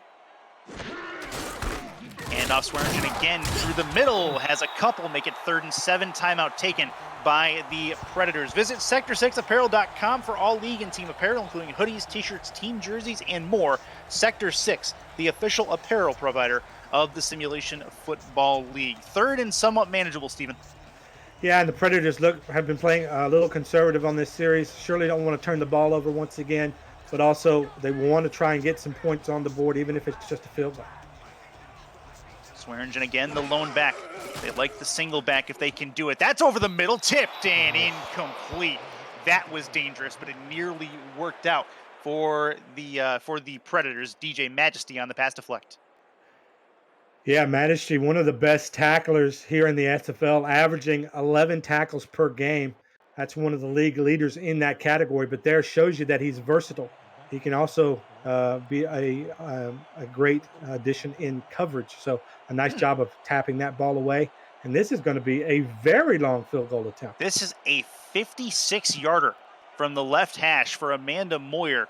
And off Swearingen again through the middle, has a couple, make it 3rd and 7. Timeout taken by the Predators. Visit sector6apparel.com for all league and team apparel, including hoodies, t-shirts, team jerseys, and more. Sector 6, the official apparel provider of the Simulation Football League. 3rd and somewhat manageable, Stephen. Yeah, and the Predators have been playing a little conservative on this series. Surely don't want to turn the ball over once again, but also they want to try and get some points on the board, even if it's just a field goal. Swearingen again, the lone back. They like the single back if they can do it. That's over the middle, tipped and incomplete. That was dangerous, but it nearly worked out for the Predators. DJ Majesty on the pass deflect. Yeah, Majesty, one of the best tacklers here in the SFL, averaging 11 tackles per game. That's one of the league leaders in that category, but there shows you that he's versatile. He can also be a great addition in coverage. So a nice job of tapping that ball away. And this is going to be a very long field goal attempt. This is a 56-yarder from the left hash for Amanda Moyer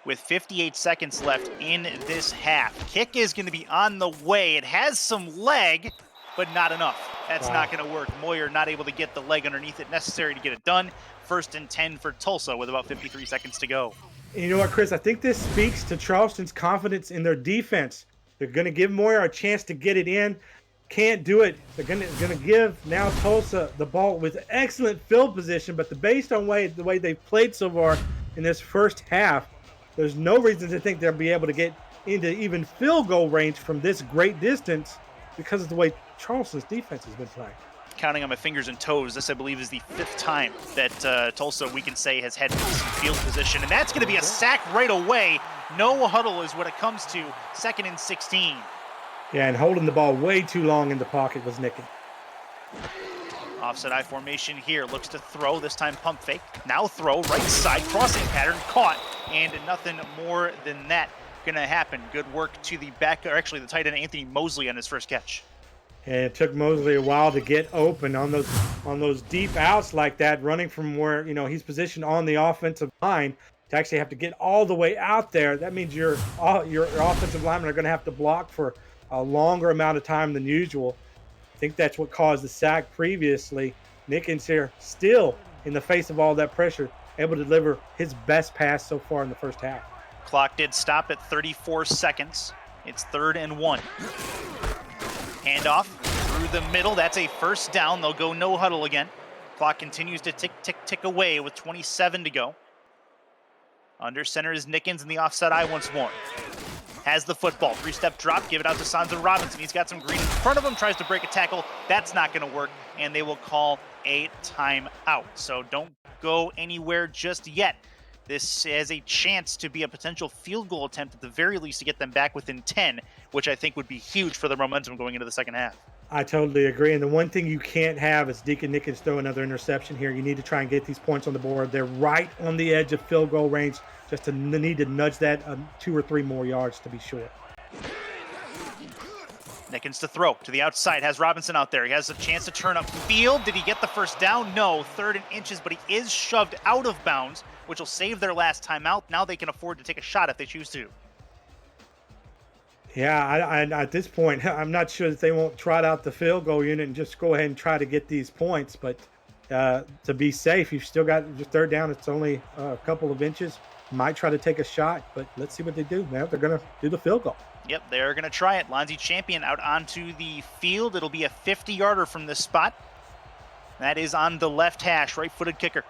with 58 seconds left in this half. Kick is going to be on the way. It has some leg, but not enough. That's not going to work. Moyer not able to get the leg underneath it necessary to get it done. 1st and 10 for Tulsa with about 53 seconds to go. You know what, Chris? I think this speaks to Charleston's confidence in their defense. They're going to give Moyer a chance to get it in. Can't do it. They're going to give now Tulsa the ball with excellent field position, but based on the way they've played so far in this first half, there's no reason to think they'll be able to get into even field goal range from this great distance because of the way Charleston's defense has been playing. Counting on my fingers and toes, this I believe is the 5th time that Tulsa, we can say, has had decent field position, and that's going to be a sack right away. No huddle is what it comes to. 2nd and 16. Yeah, and holding the ball way too long in the pocket was Nicken. Offset I formation here, looks to throw, this time pump fake. Now throw, right side, crossing pattern, caught, and nothing more than that gonna happen. Good work to the back, or actually the tight end Anthony Mosley on his first catch. And it took Mosley a while to get open on those deep outs like that, running from where he's positioned on the offensive line. To actually have to get all the way out there, that means your offensive linemen are going to have to block for a longer amount of time than usual. I think that's what caused the sack previously. Nickens here, still in the face of all that pressure, able to deliver his best pass so far in the first half. Clock did stop at 34 seconds. It's 3rd and 1. Handoff through the middle. That's a first down. They'll go no huddle again. Clock continues to tick, tick, tick away with 27 to go. Under center is Nickens in the offset I once more. Has the football. 3-step drop. Give it out to Sansa Robinson. He's got some green in front of him. Tries to break a tackle. That's not going to work. And they will call a timeout. So don't go anywhere just yet. This has a chance to be a potential field goal attempt at the very least to get them back within 10, which I think would be huge for the momentum going into the second half. I totally agree. And the one thing you can't have is Deacon Nickens throw another interception here. You need to try and get these points on the board. They're right on the edge of field goal range. Just to need to nudge that 2 or 3 more yards to be sure. Nickens to throw to the outside. Has Robinson out there. He has a chance to turn up field. Did he get the first down? No. 3rd and inches, but he is shoved out of bounds, which will save their last timeout. Now they can afford to take a shot if they choose to. Yeah, I at this point, I'm not sure that they won't trot out the field goal unit and just go ahead and try to get these points. But to be safe, you've still got your 3rd down. It's only a couple of inches. Might try to take a shot, but let's see what they do. Now they're going to do the field goal. Yep, they're going to try it. Lonzie Champion out onto the field. It'll be a 50-yarder from this spot. That is on the left hash, right-footed kicker.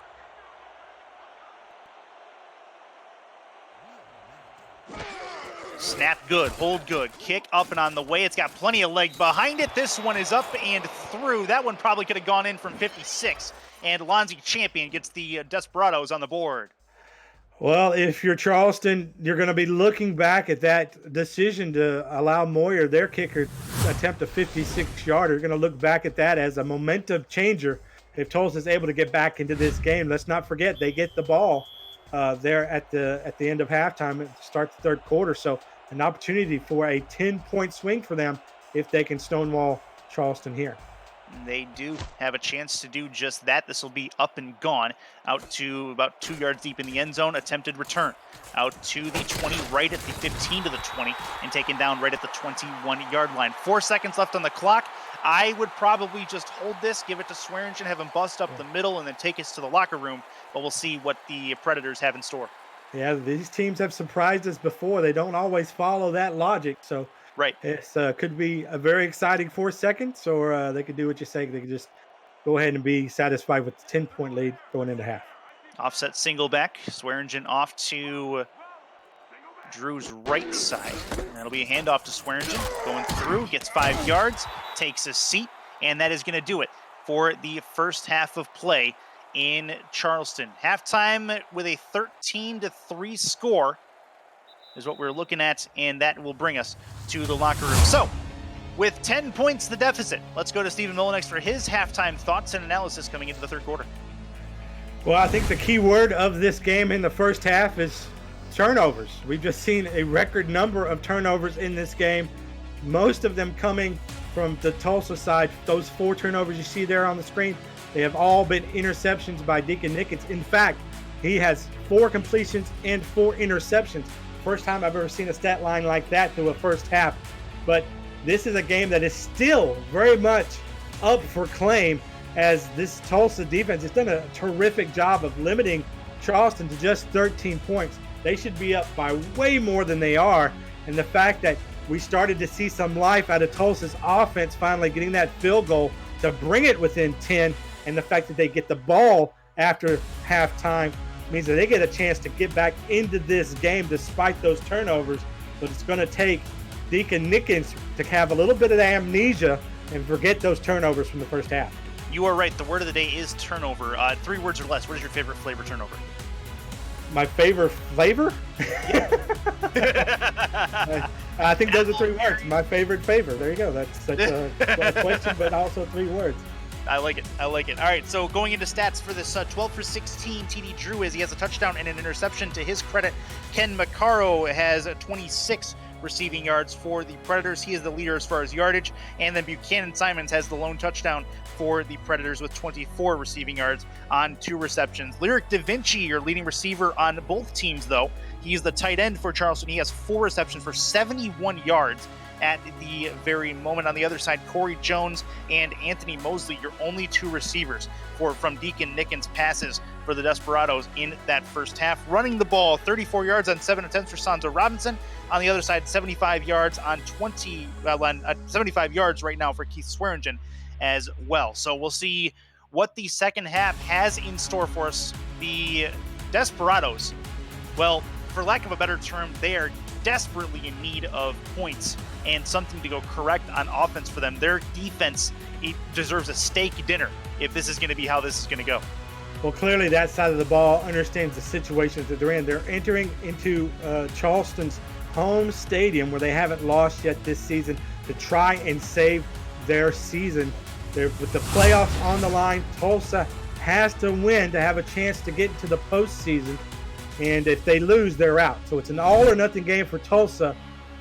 Snap good, hold good, kick up and on the way. It's got plenty of leg behind it. This one is up and through. That one probably could have gone in from 56. And Lonzie Champion gets the Desperados on the board. Well, if you're Charleston, you're going to be looking back at that decision to allow Moyer, their kicker, attempt a 56-yarder. You're going to look back at that as a momentum changer. If Tulsa's able to get back into this game, let's not forget they get the ball there at the end of halftime and start the 3rd quarter. So an opportunity for a 10-point swing for them if they can stonewall Charleston here. They do have a chance to do just that. This will be up and gone out to about 2 yards deep in the end zone. Attempted return out to the 20, right at the 15 to the 20, and taken down right at the 21-yard line. 4 seconds left on the clock. I would probably just hold this, give it to Swearingen, have him bust up the middle, and then take us to the locker room. But we'll see what the Predators have in store. Yeah, these teams have surprised us before. They don't always follow that logic. So right, it's could be a very exciting 4 seconds, or they could do what you say. They could just go ahead and be satisfied with the 10-point lead going into half. Offset single back. Swearingen off to Drew's right side. That'll be a handoff to Swearingen. Going through, gets 5 yards, takes a seat, and that is going to do it for the first half of play in Charleston. Halftime with a 13-3 score is what we're looking at, and that will bring us to the locker room. So, with 10 points the deficit, let's go to Stephen Molinex for his halftime thoughts and analysis coming into the 3rd quarter. Well, I think the key word of this game in the first half is turnovers. We've just seen a record number of turnovers in this game, most of them coming from the Tulsa side. Those 4 turnovers you see there on the screen, they have all been interceptions by Deacon Nickens. In fact, he has 4 completions and 4 interceptions. First time I've ever seen a stat line like that through a first half. But this is a game that is still very much up for claim, as this Tulsa defense has done a terrific job of limiting Charleston to just 13 points. They should be up by way more than they are. And the fact that we started to see some life out of Tulsa's offense, finally getting that field goal to bring it within 10. And the fact that they get the ball after halftime means that they get a chance to get back into this game despite those turnovers. But it's going to take Deacon Nickens to have a little bit of amnesia and forget those turnovers from the first half. You are right. The word of the day is turnover. 3 words or less. What is your favorite flavor turnover? My favorite flavor? I think those are 3 words. My favorite favor. There you go. That's a question, but also 3 words. I like it. I like it. All right, so going into stats for this 12 for 16 TD Drew is he has a touchdown and an interception. To his credit, Ken Maccaro has 26 receiving yards for the Predators. He is the leader as far as yardage. And then Buchanan Simons has the lone touchdown for the Predators with 24 receiving yards on 2 receptions. Lyric Da Vinci, your leading receiver on both teams, though. He's the tight end for Charleston. He has 4 receptions for 71 yards at the very moment. On the other side, Corey Jones and Anthony Mosley, your only 2 receivers from Deacon Nickens passes for the Desperados in that first half. Running the ball, 34 yards on 7 attempts for Sanzo Robinson. On the other side, 75 yards on 75 yards right now for Keith Swearingen as well. So we'll see what the second half has in store for us. The Desperados, well, for lack of a better term, they are desperately in need of points and something to go correct on offense for them. Their defense, it deserves a steak dinner if this is going to be how this is going to go. Well, clearly that side of the ball understands the situations that they're in. They're entering into Charleston's home stadium where they haven't lost yet this season to try and save their season. With the playoffs on the line, Tulsa has to win to have a chance to get into the postseason. And if they lose, they're out. So it's an all or nothing game for Tulsa.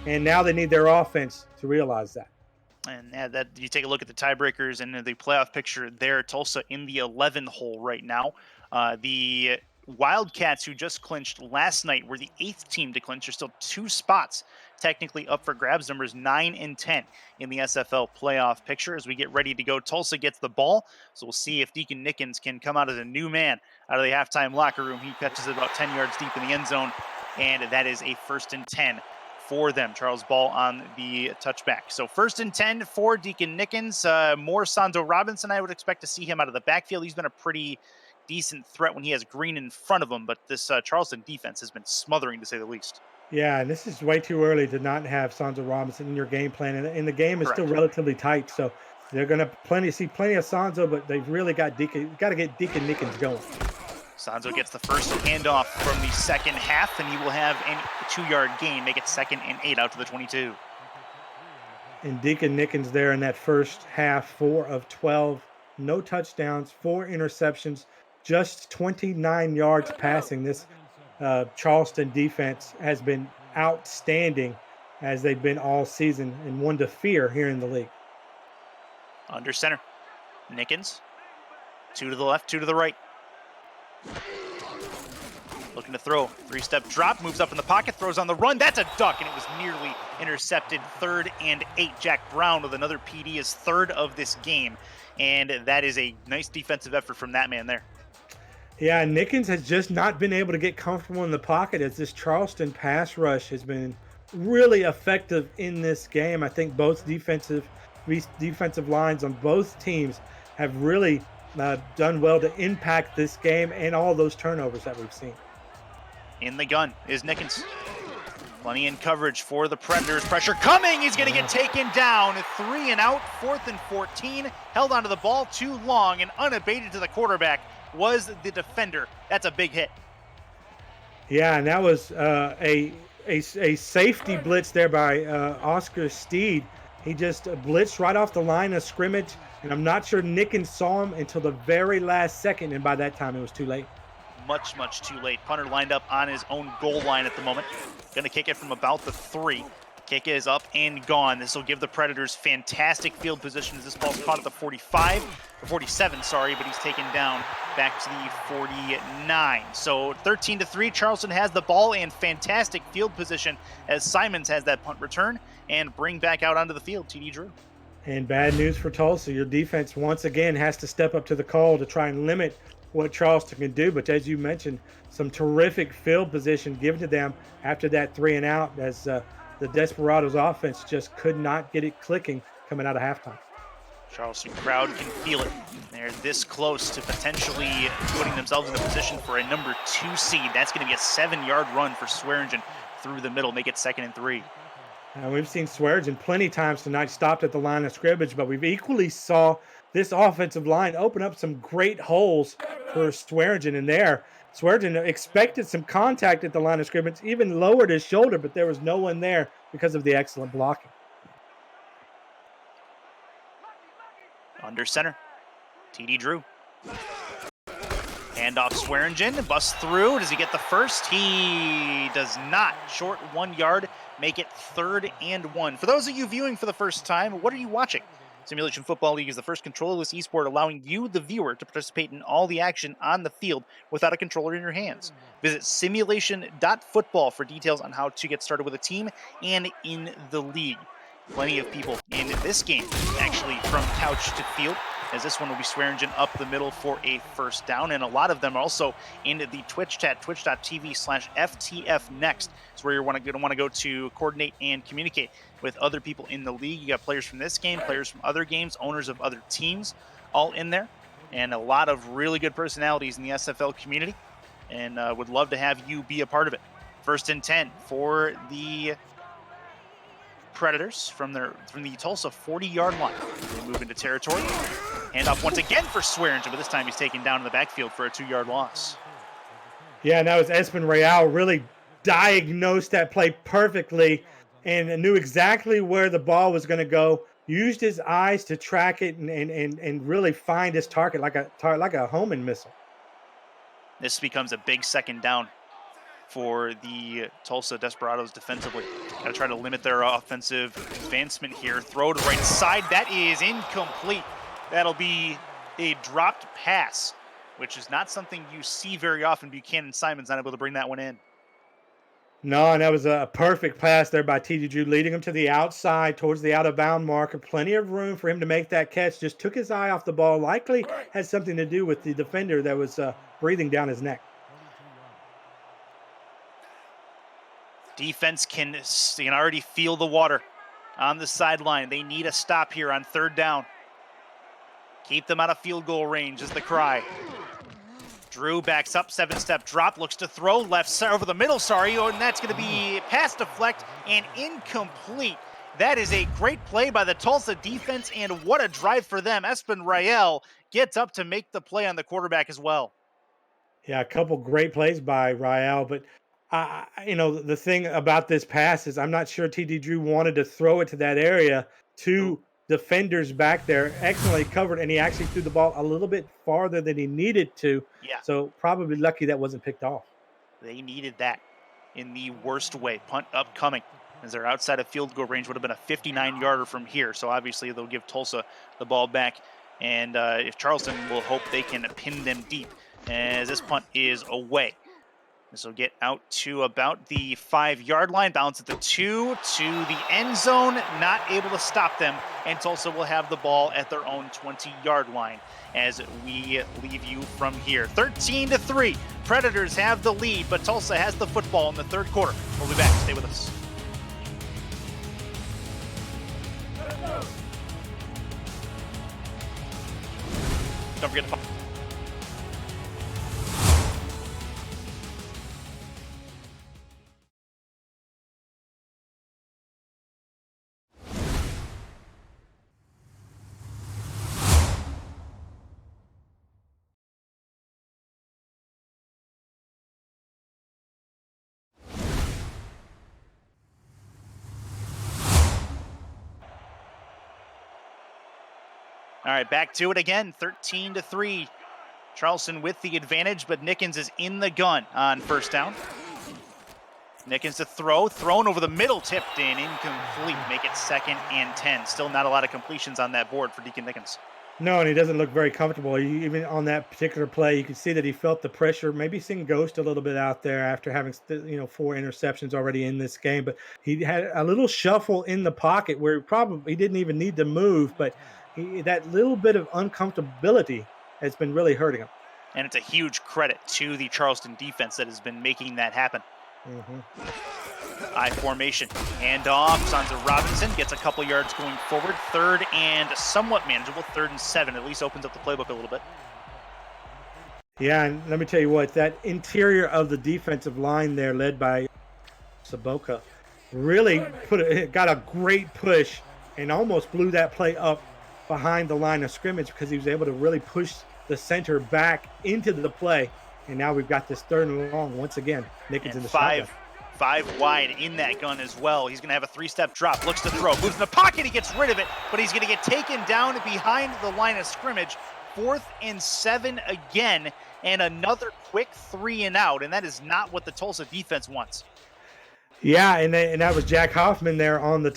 And now they need their offense to realize that. And that you take a look at the tiebreakers and the playoff picture there. Tulsa in the 11 hole right now. The Wildcats, who just clinched last night, were the 8th team to clinch. There's still 2 spots technically up for grabs, numbers 9 and 10 in the SFL playoff picture. As we get ready to go, Tulsa gets the ball. So we'll see if Deacon Nickens can come out as a new man out of the halftime locker room. He catches it about 10 yards deep in the end zone, and that is a 1st and 10 for them. Charles Ball on the touchback. So 1st and 10 for Deacon Nickens. More Sanzo Robinson. I would expect to see him out of the backfield. He's been a pretty decent threat when he has Green in front of him, but this Charleston defense has been smothering, to say the least. Yeah, and this is way too early to not have Sanzo Robinson in your game plan, and the game is Correct. Still relatively tight, so they're going to see plenty of Sanzo, but they've really got to get Deacon Nickens going. Sanzo gets the first handoff from the second half, and he will have a 2-yard gain, make it 2nd and 8 out to the 22. And Deacon Nickens there in that first half, 4 of 12, no touchdowns, 4 interceptions, just 29 yards passing. This Charleston defense has been outstanding as they've been all season and one to fear here in the league. Under center, Nickens, 2 to the left, 2 to the right. Looking to throw, 3-step drop, moves up in the pocket, throws on the run. That's a duck, and it was nearly intercepted. 3rd and 8. Jack Brown with another PD, his 3rd of this game, and that is a nice defensive effort from that man there. Yeah, Nickens has just not been able to get comfortable in the pocket as this Charleston pass rush has been really effective in this game. I think both defensive lines on both teams have really done well to impact this game and all those turnovers that we've seen. In the gun is Nickens. Plenty in coverage for the Predators. Pressure coming. He's going to get taken down. 3 and out. 4th and 14. Held onto the ball too long and unabated to the quarterback was the defender. That's a big hit. Yeah, and that was a safety blitz there by Oscar Steed. He just blitzed right off the line of scrimmage, and I'm not sure Nickens saw him until the very last second, and by that time it was too late. Much too late. Punter lined up on his own goal line at the moment. Going to kick it from about the 3. Kick is up and gone. This will give the Predators fantastic field position as this ball's caught at the 45, or 47, sorry, but he's taken down back to the 49. So 13-3, Charleston has the ball and fantastic field position as Simons has that punt return and bring back out onto the field, TD Drew. And bad news for Tulsa. Your defense once again has to step up to the call to try and limit what Charleston can do. But as you mentioned, some terrific field position given to them after that 3 and out as the Desperados offense just could not get it clicking coming out of halftime. Charleston crowd can feel it. They're this close to potentially putting themselves in a position for a number 2 seed. That's going to be a 7-yard run for Swearingen through the middle, make it 2nd and 3. We've seen Swearingen plenty times tonight stopped at the line of scrimmage, but we've equally saw this offensive line open up some great holes for Swearingen in there. Swearingen expected some contact at the line of scrimmage, even lowered his shoulder, but there was no one there because of the excellent blocking. Under center, TD Drew. Handoff Swearingen, busts through. Does he get the first? He does not. Short 1 yard, make it 3rd and 1. For those of you viewing for the first time, what are you watching? Simulation Football League is the first controllerless esport allowing you, the viewer, to participate in all the action on the field without a controller in your hands. Visit simulation.football for details on how to get started with a team and in the league. Plenty of people in this game actually from couch to field, as this one will be Swearingen up the middle for a first down, and a lot of them are also in the Twitch chat, twitch.tv/FTF next. It's where you're going to want to go to coordinate and communicate with other people in the league. You got players from this game, players from other games, owners of other teams, all in there, and a lot of really good personalities in the SFL community, and would love to have you be a part of it. 1st and 10 for the Predators from the Tulsa 40-yard line. They move into territory. Handoff once again for Swearingen, but this time he's taken down in the backfield for a 2-yard loss. Yeah, and that was Espen Real really diagnosed that play perfectly and knew exactly where the ball was going to go. Used his eyes to track it and really find his target like a homing missile. This becomes a big 2nd down for the Tulsa Desperados defensively. Got to try to limit their offensive advancement here. Throw to right side. That is incomplete. That'll be a dropped pass, which is not something you see very often. Buchanan Simon's not able to bring that one in. No, and that was a perfect pass there by TD Drew, leading him to the outside towards the out-of-bound marker. Plenty of room for him to make that catch. Just took his eye off the ball. Likely had something to do with the defender that was breathing down his neck. Defense can already feel the water on the sideline. They need a stop here on 3rd down. Keep them out of field goal range is the cry. Drew backs up, 7-step drop, looks to throw left side over the middle, and that's going to be pass deflect and incomplete. That is a great play by the Tulsa defense, and what a drive for them. Espen Rael gets up to make the play on the quarterback as well. Yeah, a couple great plays by Rael, but the thing about this pass is I'm not sure TD Drew wanted to throw it to that area. Two defenders back there, excellently covered, and he actually threw the ball a little bit farther than he needed to. Yeah. So probably lucky that wasn't picked off. They needed that in the worst way. Punt upcoming, as they're outside of field goal range. Would have been a 59-yarder from here. So obviously they'll give Tulsa the ball back. And if Charleston will hope they can pin them deep, as this punt is away. This will get out to about the 5-yard line, bounce at the 2 to the end zone, not able to stop them, and Tulsa will have the ball at their own 20-yard line as we leave you from here. 13-3, Predators have the lead, but Tulsa has the football in the 3rd quarter. We'll be back. Stay with us. Don't forget to All right, back to it again, 13-3. Charleston with the advantage, but Nickens is in the gun on 1st down. Nickens to throw, thrown over the middle, tipped in, incomplete. Make it 2nd and 10. Still not a lot of completions on that board for Deacon Nickens. No, and he doesn't look very comfortable. Even on that particular play, you can see that he felt the pressure, maybe seeing ghost a little bit out there after having 4 interceptions already in this game. But he had a little shuffle in the pocket where he didn't even need to move, but that little bit of uncomfortability has been really hurting him. And it's a huge credit to the Charleston defense that has been making that happen. I formation. Handoff onto Robinson, gets a couple yards going forward. 3rd and somewhat manageable, 3rd and 7. At least opens up the playbook a little bit. Yeah, and let me tell you what, that interior of the defensive line there, led by Saboka, really got a great push and almost blew that play up behind the line of scrimmage because he was able to really push the center back into the play. And now we've got this 3rd and long once again. Nickens in the shotgun. 5 wide in that gun as well. He's going to have a 3-step drop, looks to throw, moves in the pocket, he gets rid of it, but he's going to get taken down behind the line of scrimmage. 4th and 7 again, and another quick 3 and out, and that is not what the Tulsa defense wants. Yeah, and that was Jack Hoffman there on the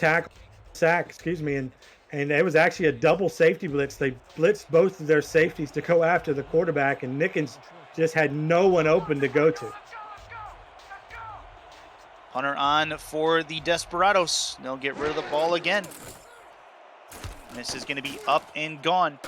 sack, and it was actually a double safety blitz. They blitzed both of their safeties to go after the quarterback, and Nickens just had no one open to go to. Hunter on for the Desperados. They'll get rid of the ball again. And this is going to be up and gone.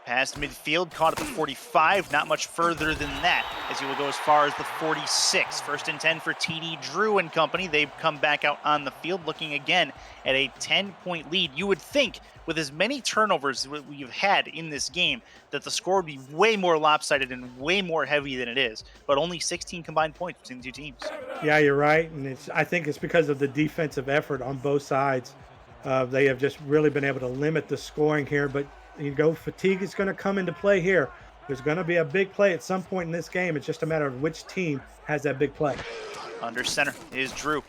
Past midfield, caught at the 45, not much further than that, as he will go as far as the 46. 1st and 10 for TD Drew and company. They've come back out on the field looking again at a 10-point lead. You would think with as many turnovers we've had in this game that the score would be way more lopsided and way more heavy than it is, but only 16 combined points between the two teams. Yeah, you're right, and I think it's because of the defensive effort on both sides. They have just really been able to limit the scoring here, but fatigue is going to come into play here. There's going to be a big play at some point in this game. It's just a matter of which team has that big play. Under center is Drew.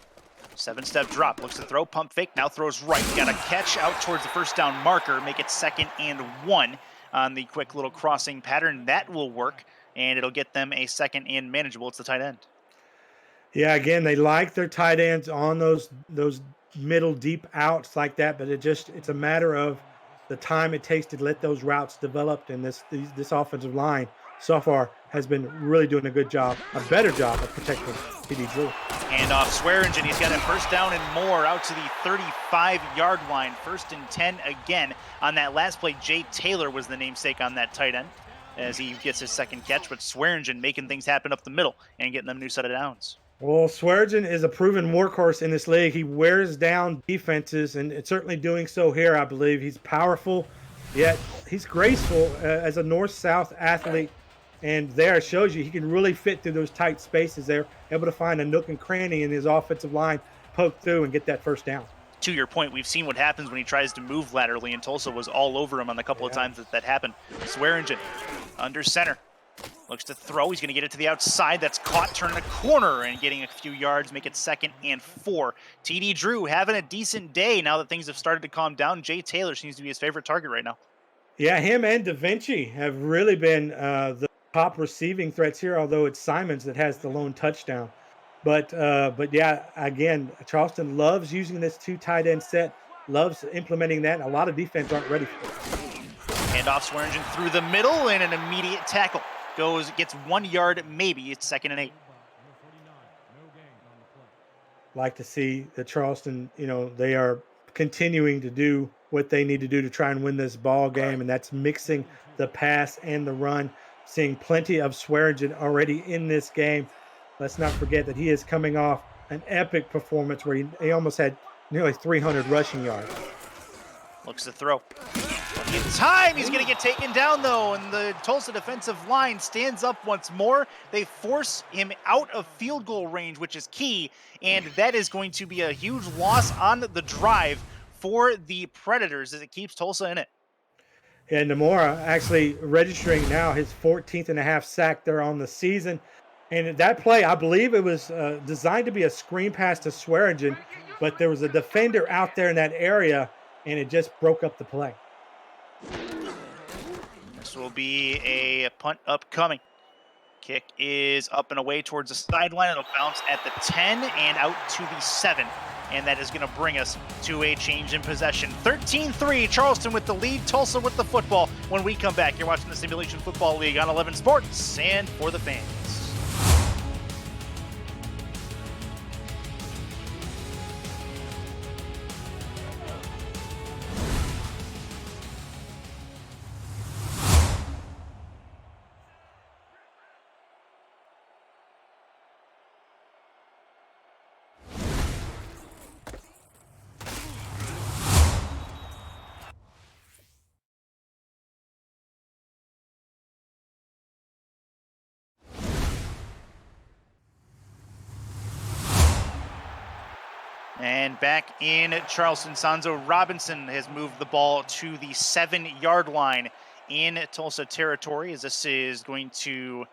7-step drop, looks to throw, pump fake, now throws right. Got a catch out towards the 1st down marker, make it 2nd and 1 on the quick little crossing pattern. That will work, and it'll get them a 2nd and manageable. It's the tight end. Yeah, again, they like their tight ends on those middle deep outs like that, but it's a matter of the time it takes to let those routes develop, and this offensive line so far has been really doing a better job of protecting TD Drew. Handoff Swearingen, he's got a 1st down and more out to the 35-yard line. 1st and 10 again. On that last play, Jay Taylor was the namesake on that tight end as he gets his 2nd catch, but Swearingen making things happen up the middle and getting them a new set of downs. Well, Swearingen is a proven workhorse in this league. He wears down defenses, and it's certainly doing so here, I believe. He's powerful, yet he's graceful as a north-south athlete, and there it shows you he can really fit through those tight spaces there, able to find a nook and cranny in his offensive line, poke through, and get that 1st down. To your point, we've seen what happens when he tries to move laterally, and Tulsa was all over him on the couple of times that happened. Swearingen under center. Looks to throw. He's going to get it to the outside. That's caught, turning a corner and getting a few yards, make it 2nd and 4. TD Drew having a decent day now that things have started to calm down. Jay Taylor seems to be his favorite target right now. Yeah, him and Da Vinci have really been the top receiving threats here, although it's Simons that has the lone touchdown. But yeah, again, Charleston loves using this 2 tight end set, loves implementing that. A lot of defense aren't ready for it. Handoff Swearingen through the middle and an immediate tackle. Gets 1 yard, maybe. It's 2nd and 8. Like to see that Charleston, they are continuing to do what they need to do to try and win this ball game, and that's mixing the pass and the run. Seeing plenty of Swearingen already in this game. Let's not forget that he is coming off an epic performance where he almost had nearly 300 rushing yards. Looks to throw. In time, he's going to get taken down, though, and the Tulsa defensive line stands up once more. They force him out of field goal range, which is key, and that is going to be a huge loss on the drive for the Predators as it keeps Tulsa in it. And Namora actually registering now his 14th and a half sack there on the season. And that play, I believe it was designed to be a screen pass to Swearingen, but there was a defender out there in that area, and it just broke up the play. This will be a punt upcoming. Kick is up and away towards the sideline. It'll bounce at the 10 and out to the 7. And that is going to bring us to a change in possession. 13-3, Charleston with the lead, Tulsa with the football. When we come back, you're watching the Simulation Football League on 11 Sports and for the fans. And back in Charleston, Sanzo Robinson has moved the ball to the 7-yard line in Tulsa territory, as this is going to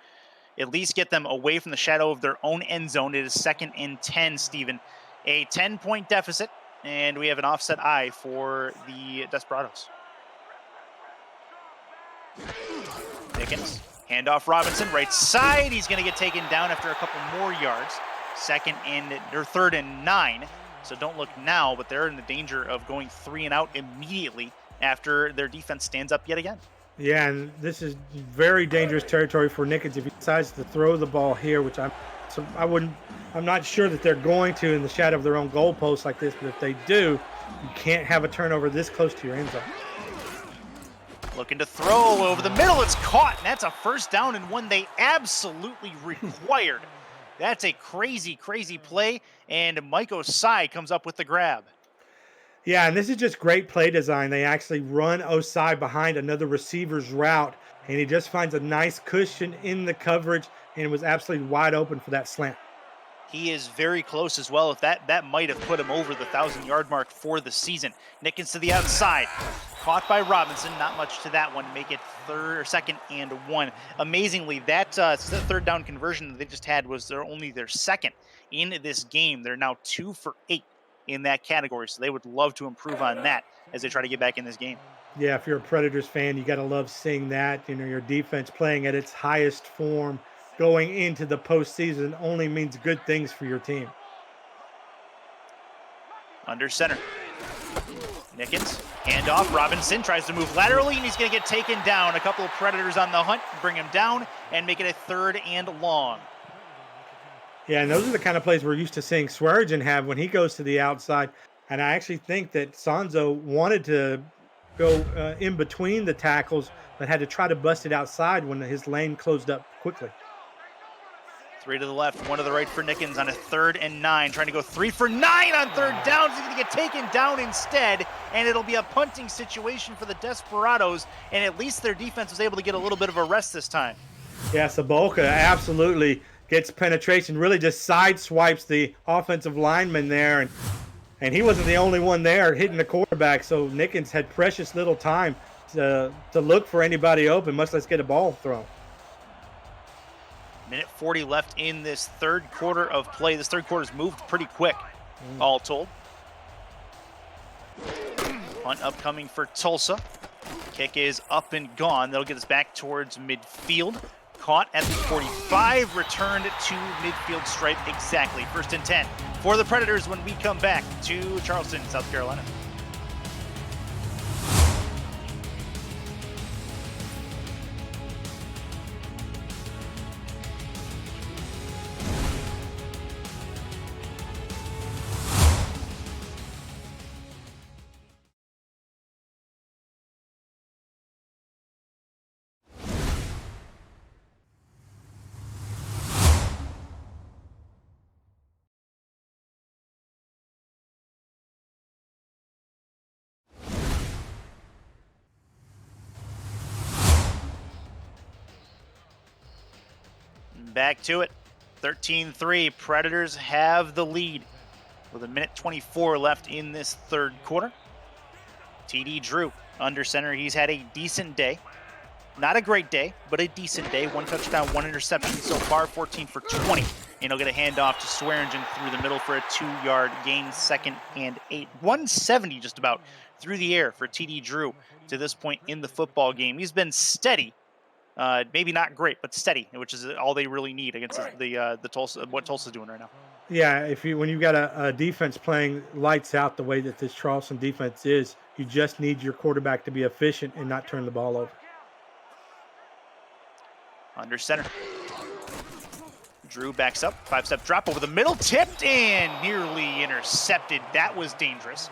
at least get them away from the shadow of their own end zone. It is 2nd and 10, Stephen. A 10-point deficit, and we have an offset eye for the Desperados. Dickens, handoff Robinson, right side. He's going to get taken down after a couple more yards. 3rd and 9. So don't look now, but they're in the danger of going 3 and out immediately after their defense stands up yet again. Yeah, and this is very dangerous territory for Nickens if he decides to throw the ball here, which I'm not sure that they're going to in the shadow of their own goalpost like this, but if they do, you can't have a turnover this close to your end zone. Looking to throw over the middle, it's caught, and that's a 1st down and one they absolutely required. That's a crazy, crazy play, and Mike Osai comes up with the grab. Yeah, and this is just great play design. They actually run Osai behind another receiver's route, and he just finds a nice cushion in the coverage and was absolutely wide open for that slant. He is very close as well. If that might have put him over the 1,000-yard mark for the season. Nickens to the outside. Caught by Robinson. Not much to that one. Make it 2nd and 1. Amazingly, that 3rd down conversion that they just had was only their 2nd in this game. They're now 2 for 8 in that category, so they would love to improve on that as they try to get back in this game. Yeah, if you're a Predators fan, you got to love seeing that. You know, your defense playing at its highest form going into the postseason only means good things for your team. Under center. Nickens, handoff. Robinson tries to move laterally, and he's going to get taken down. A couple of Predators on the hunt, bring him down, and make it a 3rd and long. Yeah, and those are the kind of plays we're used to seeing Swearigan have when he goes to the outside. And I actually think that Sanzo wanted to go in between the tackles, but had to try to bust it outside when his lane closed up quickly. 3 to the left, 1 to the right for Nickens on a 3rd and 9. Trying to go 3 for 9 on 3rd down. He's going to get taken down instead, and it'll be a punting situation for the Desperados, and at least their defense was able to get a little bit of a rest this time. Yeah, Sabolka absolutely gets penetration, really just sideswipes the offensive lineman there, and he wasn't the only one there hitting the quarterback, so Nickens had precious little time to look for anybody open, much less get a ball thrown. Minute 40 left in this 3rd quarter of play. This 3rd quarter's moved pretty quick, all told. Punt upcoming for Tulsa. Kick is up and gone. That'll get us back towards midfield. Caught at the 45, returned to midfield stripe exactly. 1st and 10 for the Predators when we come back to Charleston, South Carolina. Back to it. 13-3. Predators have the lead with a minute 24 left in this 3rd quarter. TD Drew under center. He's had a decent day. Not a great day, but a decent day. 1 touchdown, 1 interception so far, 14 for 20. And he'll get a handoff to Swearigan through the middle for a 2-yard gain, 2nd and 8. 170 just about through the air for TD Drew to this point in the football game. He's been steady. Maybe not great, but steady, which is all they really need against the Tulsa. What Tulsa's doing right now. Yeah, when you've got a defense playing lights out the way that this Charleston defense is, you just need your quarterback to be efficient and not turn the ball over. Under center. Drew backs up, 5-step drop over the middle, tipped and nearly intercepted. That was dangerous.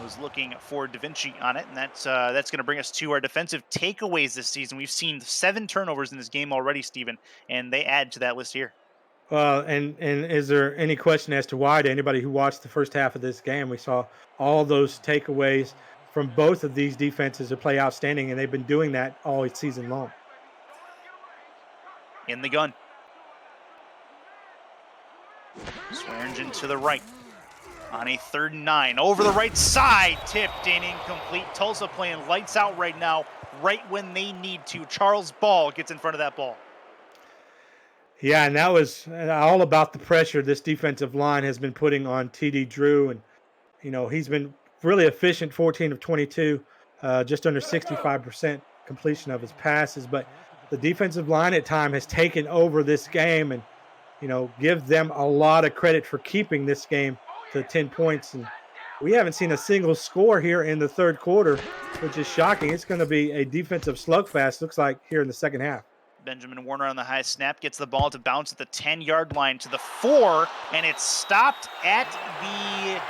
I was looking for Da Vinci on it, and that's going to bring us to our defensive takeaways this season. We've seen 7 turnovers in this game already, Stephen, and they add to that list here. And is there any question as to why? To anybody who watched the first half of this game, we saw all those takeaways from both of these defenses to play outstanding, and they've been doing that all season long. In the gun. Swearigan to the right. On a 3rd and 9, over the right side, tipped and incomplete. Tulsa playing lights out right now, right when they need to. Charles Ball gets in front of that ball. Yeah, and that was all about the pressure this defensive line has been putting on TD Drew. And, he's been really efficient, 14 of 22, just under 65% completion of his passes. But the defensive line at time has taken over this game and, give them a lot of credit for keeping this game to 10 points. And we haven't seen a single score here in the third quarter, which is shocking. It's going to be a defensive slugfest, looks like, here in the second half. Benjamin Warner on the high snap gets the ball to bounce at the 10-yard line to the 4, and it's stopped at the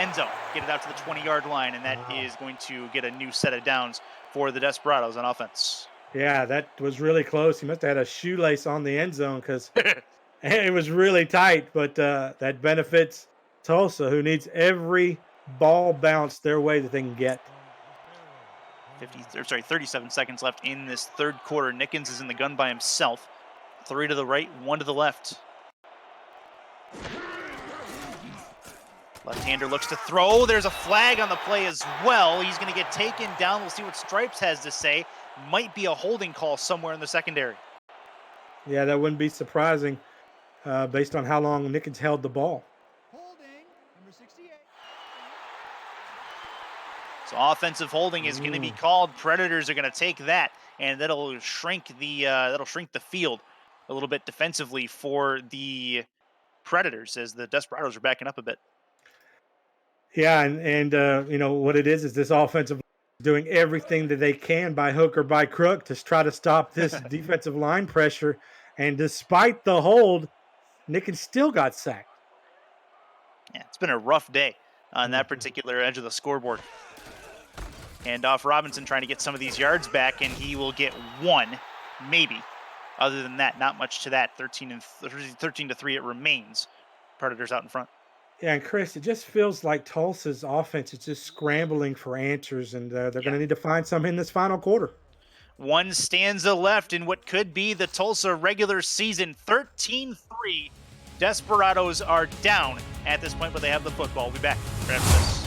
end zone. Get it out to the 20-yard line, and that is going to get a new set of downs for the Desperados on offense. Yeah, that was really close. He must have had a shoelace on the end zone because it was really tight, but that benefits Tulsa, who needs every ball bounced their way that they can get. 37 seconds left in this third quarter. Nickens is in the gun by himself. 3 to the right, 1 to the left. Left-hander looks to throw. There's a flag on the play as well. He's going to get taken down. We'll see what Stripes has to say. Might be a holding call somewhere in the secondary. Yeah, that wouldn't be surprising based on how long Nickens held the ball. Holding, number 68. So offensive holding is going to be called. Predators are going to take that, and that'll shrink the field a little bit defensively for the Predators as the Desperados are backing up a bit. Yeah, and what it is this offensive doing everything that they can by hook or by crook to try to stop this defensive line pressure. And despite the hold, Nickens still got sacked. Yeah, it's been a rough day on that particular edge of the scoreboard. And off Robinson trying to get some of these yards back, and he will get 1, maybe. Other than that, not much to that. 13 to 3 it remains. Predators out in front. Yeah, and Chris, it just feels like Tulsa's offense is just scrambling for answers, and they're going to need to find some in this final quarter. 1 stanza left in what could be the Tulsa regular season. 13-3. Desperados are down at this point, but they have the football. We'll be back right after this.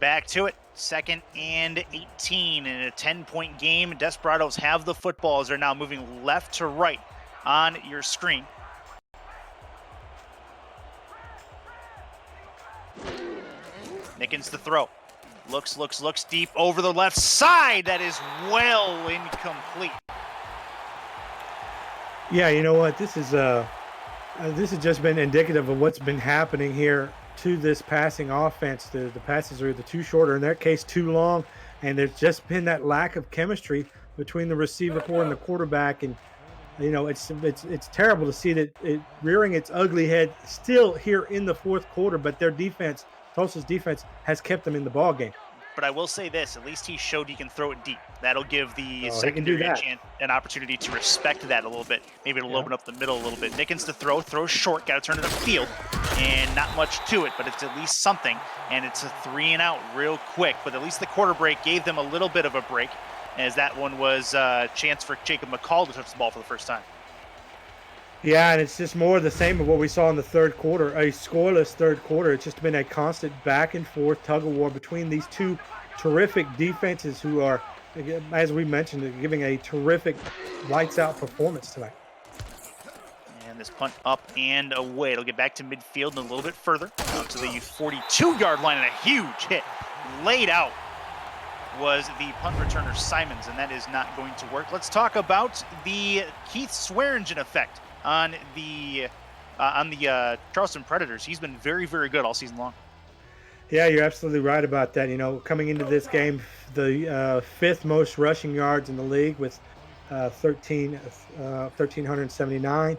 Back to it. 2nd and 18 in a 10-point game. Desperados have the football as they're now moving left to right on your screen. Nickens to throw. Looks deep over the left side. That is well incomplete. Yeah, you know what? This has just been indicative of what's been happening here to this passing offense. The passes are either too short or in their case too long, and there's just been that lack of chemistry between the receiver core and the quarterback. And you know, it's terrible to see that it rearing its ugly head still here in the fourth quarter. But their defense, Tulsa's defense, has kept them in the ball game. But I will say this, at least he showed he can throw it deep. That'll give the Oh, he can do secondary that. an opportunity to respect that a little bit. Maybe it'll Yeah. open up the middle a little bit. Nickens to throw short, got to turn it upfield, and not much to it, but it's at least something. And it's a 3 and out real quick, but at least the quarter break gave them a little bit of a break, as that one was a chance for Jacob McCall to touch the ball for the first time. Yeah, and it's just more of the same of what we saw in the third quarter, a scoreless third quarter. It's just been a constant back and forth tug of war between these two terrific defenses who are, as we mentioned, giving a terrific lights out performance tonight. And this punt up and away. It'll get back to midfield and a little bit further out to the 42-yard line, and a huge hit laid out was the punt returner Simons, and that is not going to work. Let's talk about the Keith Swearingen effect on the Charleston Predators. He's been very, very good all season long. Yeah, you're absolutely right about that. You know, coming into this game, the fifth most rushing yards in the league with 1,379,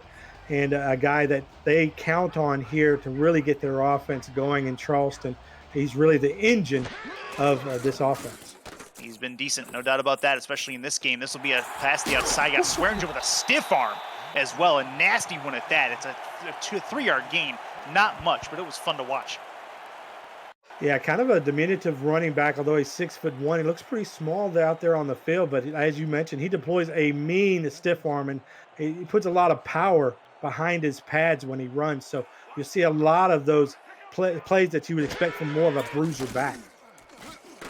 and a guy that they count on here to really get their offense going in Charleston. He's really the engine of this offense. He's been decent, no doubt about that, especially in this game. This will be a pass to the outside. Got Swearingen with a stiff arm as well, a nasty one at that. It's a 3-yard gain, not much, but it was fun to watch. Yeah, kind of a diminutive running back, although he's 6'1". He looks pretty small out there on the field, but as you mentioned, he deploys a mean stiff arm, and he puts a lot of power behind his pads when he runs. So you'll see a lot of those plays that you would expect from more of a bruiser back.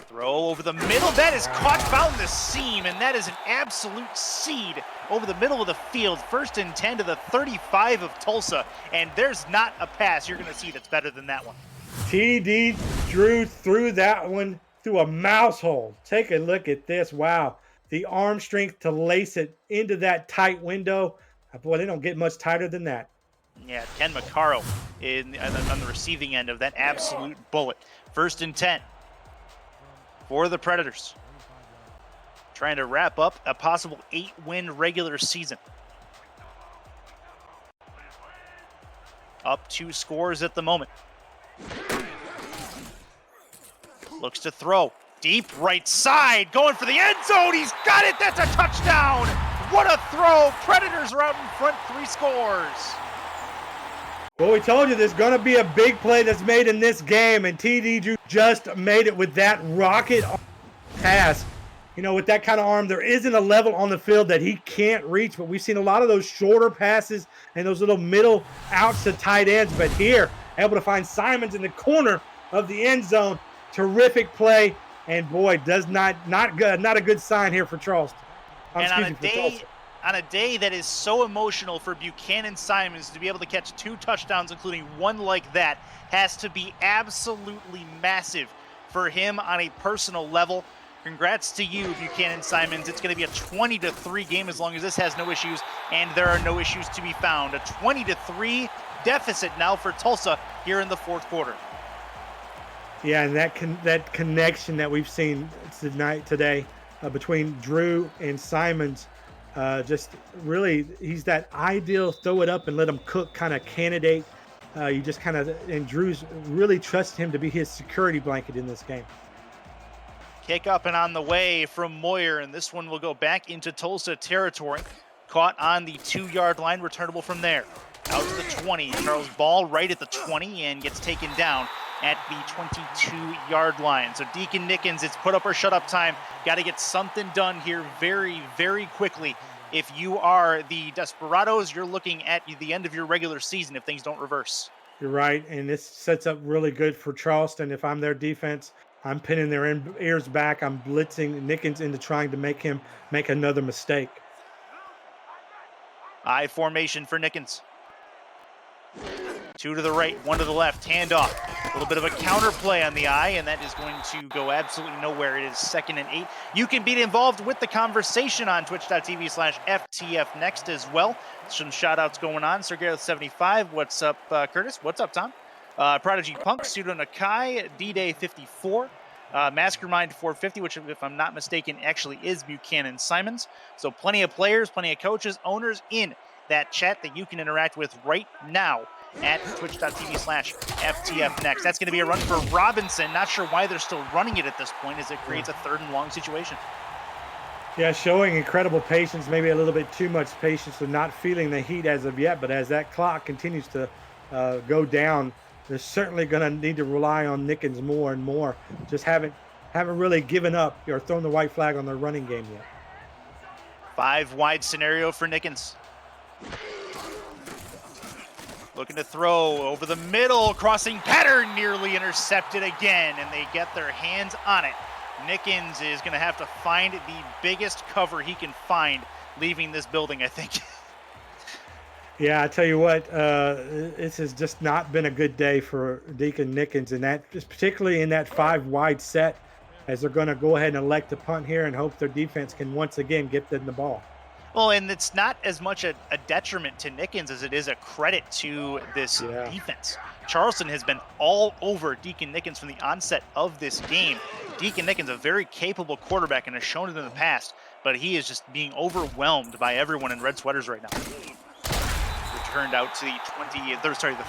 Throw over the middle. That is caught, found the seam, and that is an absolute seed over the middle of the field. 1st and 10 to the 35 of Tulsa, and there's not a pass you're going to see that's better than that one. TD Drew threw that one through a mouse hole. Take a look at this. Wow. The arm strength to lace it into that tight window. Boy, they don't get much tighter than that. Yeah, Ken McCarroll on the receiving end of that absolute bullet. 1st and 10 for the Predators, trying to wrap up a possible 8-win regular season. Up 2 scores at the moment. Looks to throw. Deep right side, going for the end zone. He's got it. That's a touchdown. What a throw. Predators are out in front, 3 scores. Well, we told you there's going to be a big play that's made in this game, and TD Drew just made it with that rocket pass. You know, with that kind of arm, there isn't a level on the field that he can't reach, but we've seen a lot of those shorter passes and those little middle outs to tight ends. But here, able to find Simons in the corner of the end zone. Terrific play, and boy, does not a good sign here for Charleston. And on a day that is so emotional for Buchanan Simons, to be able to catch 2 touchdowns, including one like that, has to be absolutely massive for him on a personal level. Congrats to you, Buchanan Simons. It's going to be a 20-3 game as long as this has no issues, and there are no issues to be found. A 20-3 deficit now for Tulsa here in the fourth quarter. Yeah, and that connection that we've seen today between Drew and Simons, just really, he's that ideal throw it up and let him cook kind of candidate. You just kind of, and Drew's really trusted him to be his security blanket in this game. Kick up and on the way from Moyer, and this one will go back into Tulsa territory. Caught on the 2-yard line, returnable from there. Out to the 20. Charles Ball right at the 20 and gets taken down at the 22-yard line. So Deacon Nickens, it's put up or shut up time. Got to get something done here very, very quickly. If you are the Desperados, you're looking at the end of your regular season if things don't reverse. You're right, and this sets up really good for Charleston. If I'm their defense, I'm pinning their ears back. I'm blitzing Nickens into trying to make him make another mistake. I formation for Nickens. 2 to the right, 1 to the left, handoff. A little bit of a counter play on the eye, and that is going to go absolutely nowhere. It is 2nd and 8. You can be involved with the conversation on twitch.tv/FTF next as well. Some shout outs going on. Sergio75, what's up, Curtis? What's up, Tom? Prodigy Punk, Pseudo Nakai, D-Day 54. Mastermind 450, which, if I'm not mistaken, actually is Buchanan Simons. So plenty of players, plenty of coaches, owners in that chat that you can interact with right now at twitch.tv/FTF next. That's going to be a run for Robinson. Not sure why they're still running it at this point, as it creates a 3rd and long situation. Yeah, showing incredible patience, maybe a little bit too much patience with not feeling the heat as of yet. But as that clock continues to go down, they're certainly going to need to rely on Nickens more and more. Just haven't really given up or thrown the white flag on their running game yet. 5 wide scenario for Nickens. Looking to throw over the middle, crossing pattern, nearly intercepted again, and they get their hands on it. Nickens is going to have to find the biggest cover he can find leaving this building, I think. Yeah, I tell you what, this has just not been a good day for Deacon Nickens, and that just particularly in that 5 wide set, as they're going to go ahead and elect to punt here and hope their defense can once again get them the ball. Well, and it's not as much a detriment to Nickens as it is a credit to this defense. Charleston has been all over Deacon Nickens from the onset of this game. Deacon Nickens, a very capable quarterback, and has shown it in the past, but he is just being overwhelmed by everyone in red sweaters right now. Returned out to the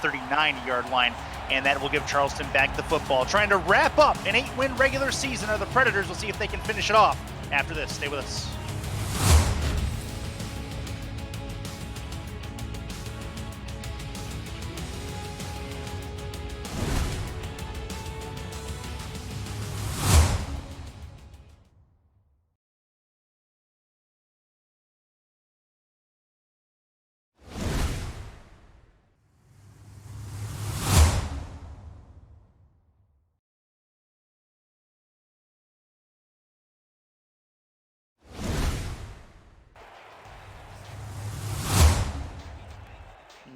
39-yard line, and that will give Charleston back the football. Trying to wrap up an 8-win regular season are the Predators. We'll see if they can finish it off after this. Stay with us.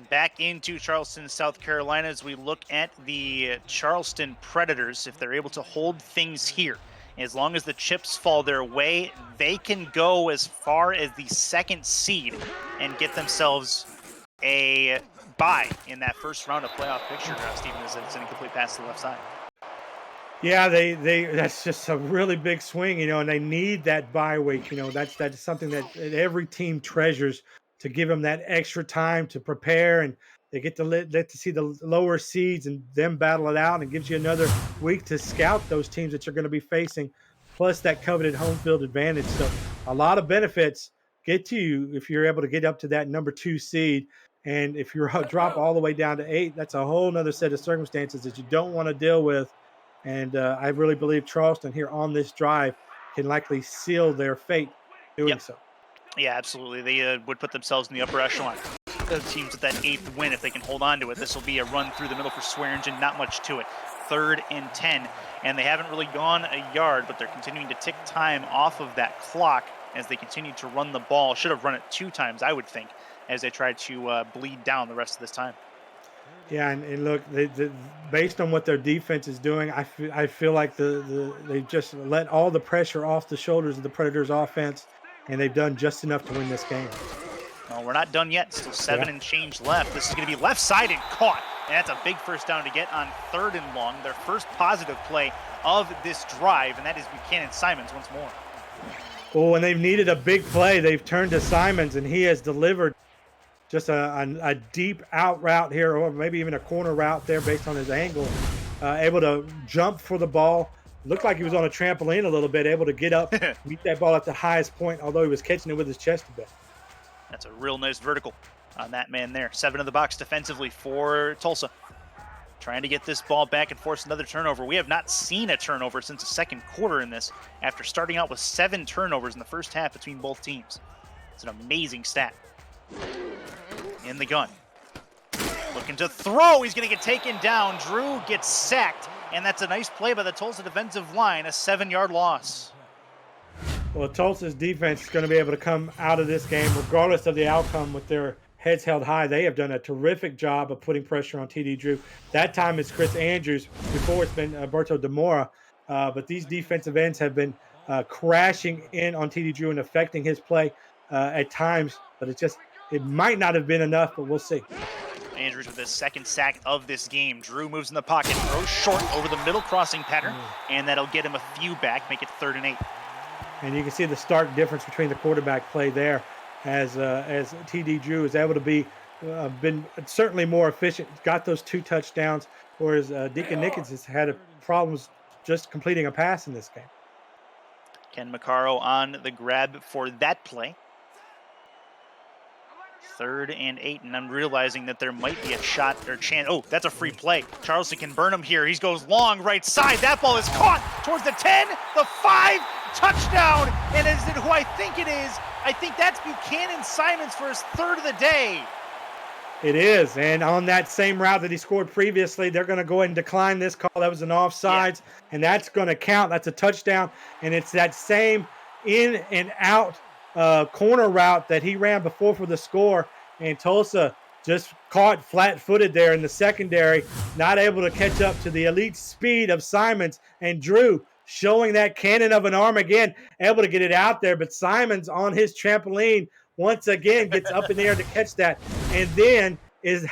Back into Charleston, South Carolina, as we look at the Charleston Predators. If they're able to hold things here, as long as the chips fall their way, they can go as far as the 2nd seed and get themselves a bye in that first round of playoff picture. Steven, is it's an incomplete pass to the left side. Yeah, that's just a really big swing, and they need that bye week. That's something that every team treasures, to give them that extra time to prepare, and they get to let to see the lower seeds and them battle it out, and gives you another week to scout those teams that you're going to be facing, plus that coveted home field advantage. So a lot of benefits get to you if you're able to get up to that number 2 seed. And if you're drop all the way down to 8, that's a whole nother set of circumstances that you don't want to deal with. And I really believe Charleston here on this drive can likely seal their fate doing so. Yeah, absolutely. They would put themselves in the upper echelon. The teams with that 8th win, if they can hold on to it, this will be a run through the middle for Swearingen. Not much to it. 3rd and 10, and they haven't really gone a yard, but they're continuing to tick time off of that clock as they continue to run the ball. Should have run it 2 times, I would think, as they try to bleed down the rest of this time. Yeah, and look, based on what their defense is doing, I feel like they just let all the pressure off the shoulders of the Predators' offense, and they've done just enough to win this game. Well, we're not done yet. Still 7 and change left. This is going to be left side and caught, and that's a big first down to get on 3rd and long. Their first positive play of this drive, and that is Buchanan Simons once more. Well, when they've needed a big play, they've turned to Simons, and he has delivered just a deep out route here, or maybe even a corner route there based on his angle. Able to jump for the ball. Looked like he was on a trampoline a little bit, able to get up, meet that ball at the highest point, although he was catching it with his chest a bit. That's a real nice vertical on that man there. 7 in the box defensively for Tulsa. Trying to get this ball back and force another turnover. We have not seen a turnover since the 2nd quarter in this, after starting out with 7 turnovers in the first half between both teams. It's an amazing stat. In the gun. Looking to throw. He's going to get taken down. Drew gets sacked, and that's a nice play by the Tulsa defensive line. A 7-yard loss. Well, Tulsa's defense is going to be able to come out of this game, regardless of the outcome, with their heads held high. They have done a terrific job of putting pressure on TD Drew. That time it's Chris Andrews. Before it's been Alberto Demora. But these defensive ends have been crashing in on TD Drew and affecting his play at times. But it might not have been enough, but we'll see. Andrews with his second sack of this game. Drew moves in the pocket, throws short over the middle crossing pattern, and that'll get him a few back, make it 3rd and 8. And you can see the stark difference between the quarterback play there as TD Drew is able to be been certainly more efficient, got those 2 touchdowns, whereas Deacon Nickens has had problems just completing a pass in this game. Ken Maccaro on the grab for that play. 3rd and 8, and I'm realizing that there might be a shot or chance. Oh, that's a free play. Charleston can burn him here. He goes long right side. That ball is caught towards the 10, the 5, touchdown. And is it who I think it is? I think that's Buchanan Simons for his 3rd of the day. It is, and on that same route that he scored previously, they're going to go ahead and decline this call. That was an offsides, and that's going to count. That's a touchdown, and it's that same in and out corner route that he ran before for the score, and Tulsa just caught flat-footed there in the secondary, not able to catch up to the elite speed of Simons, and Drew showing that cannon of an arm again, able to get it out there, but Simons on his trampoline once again gets up in the air to catch that, and then is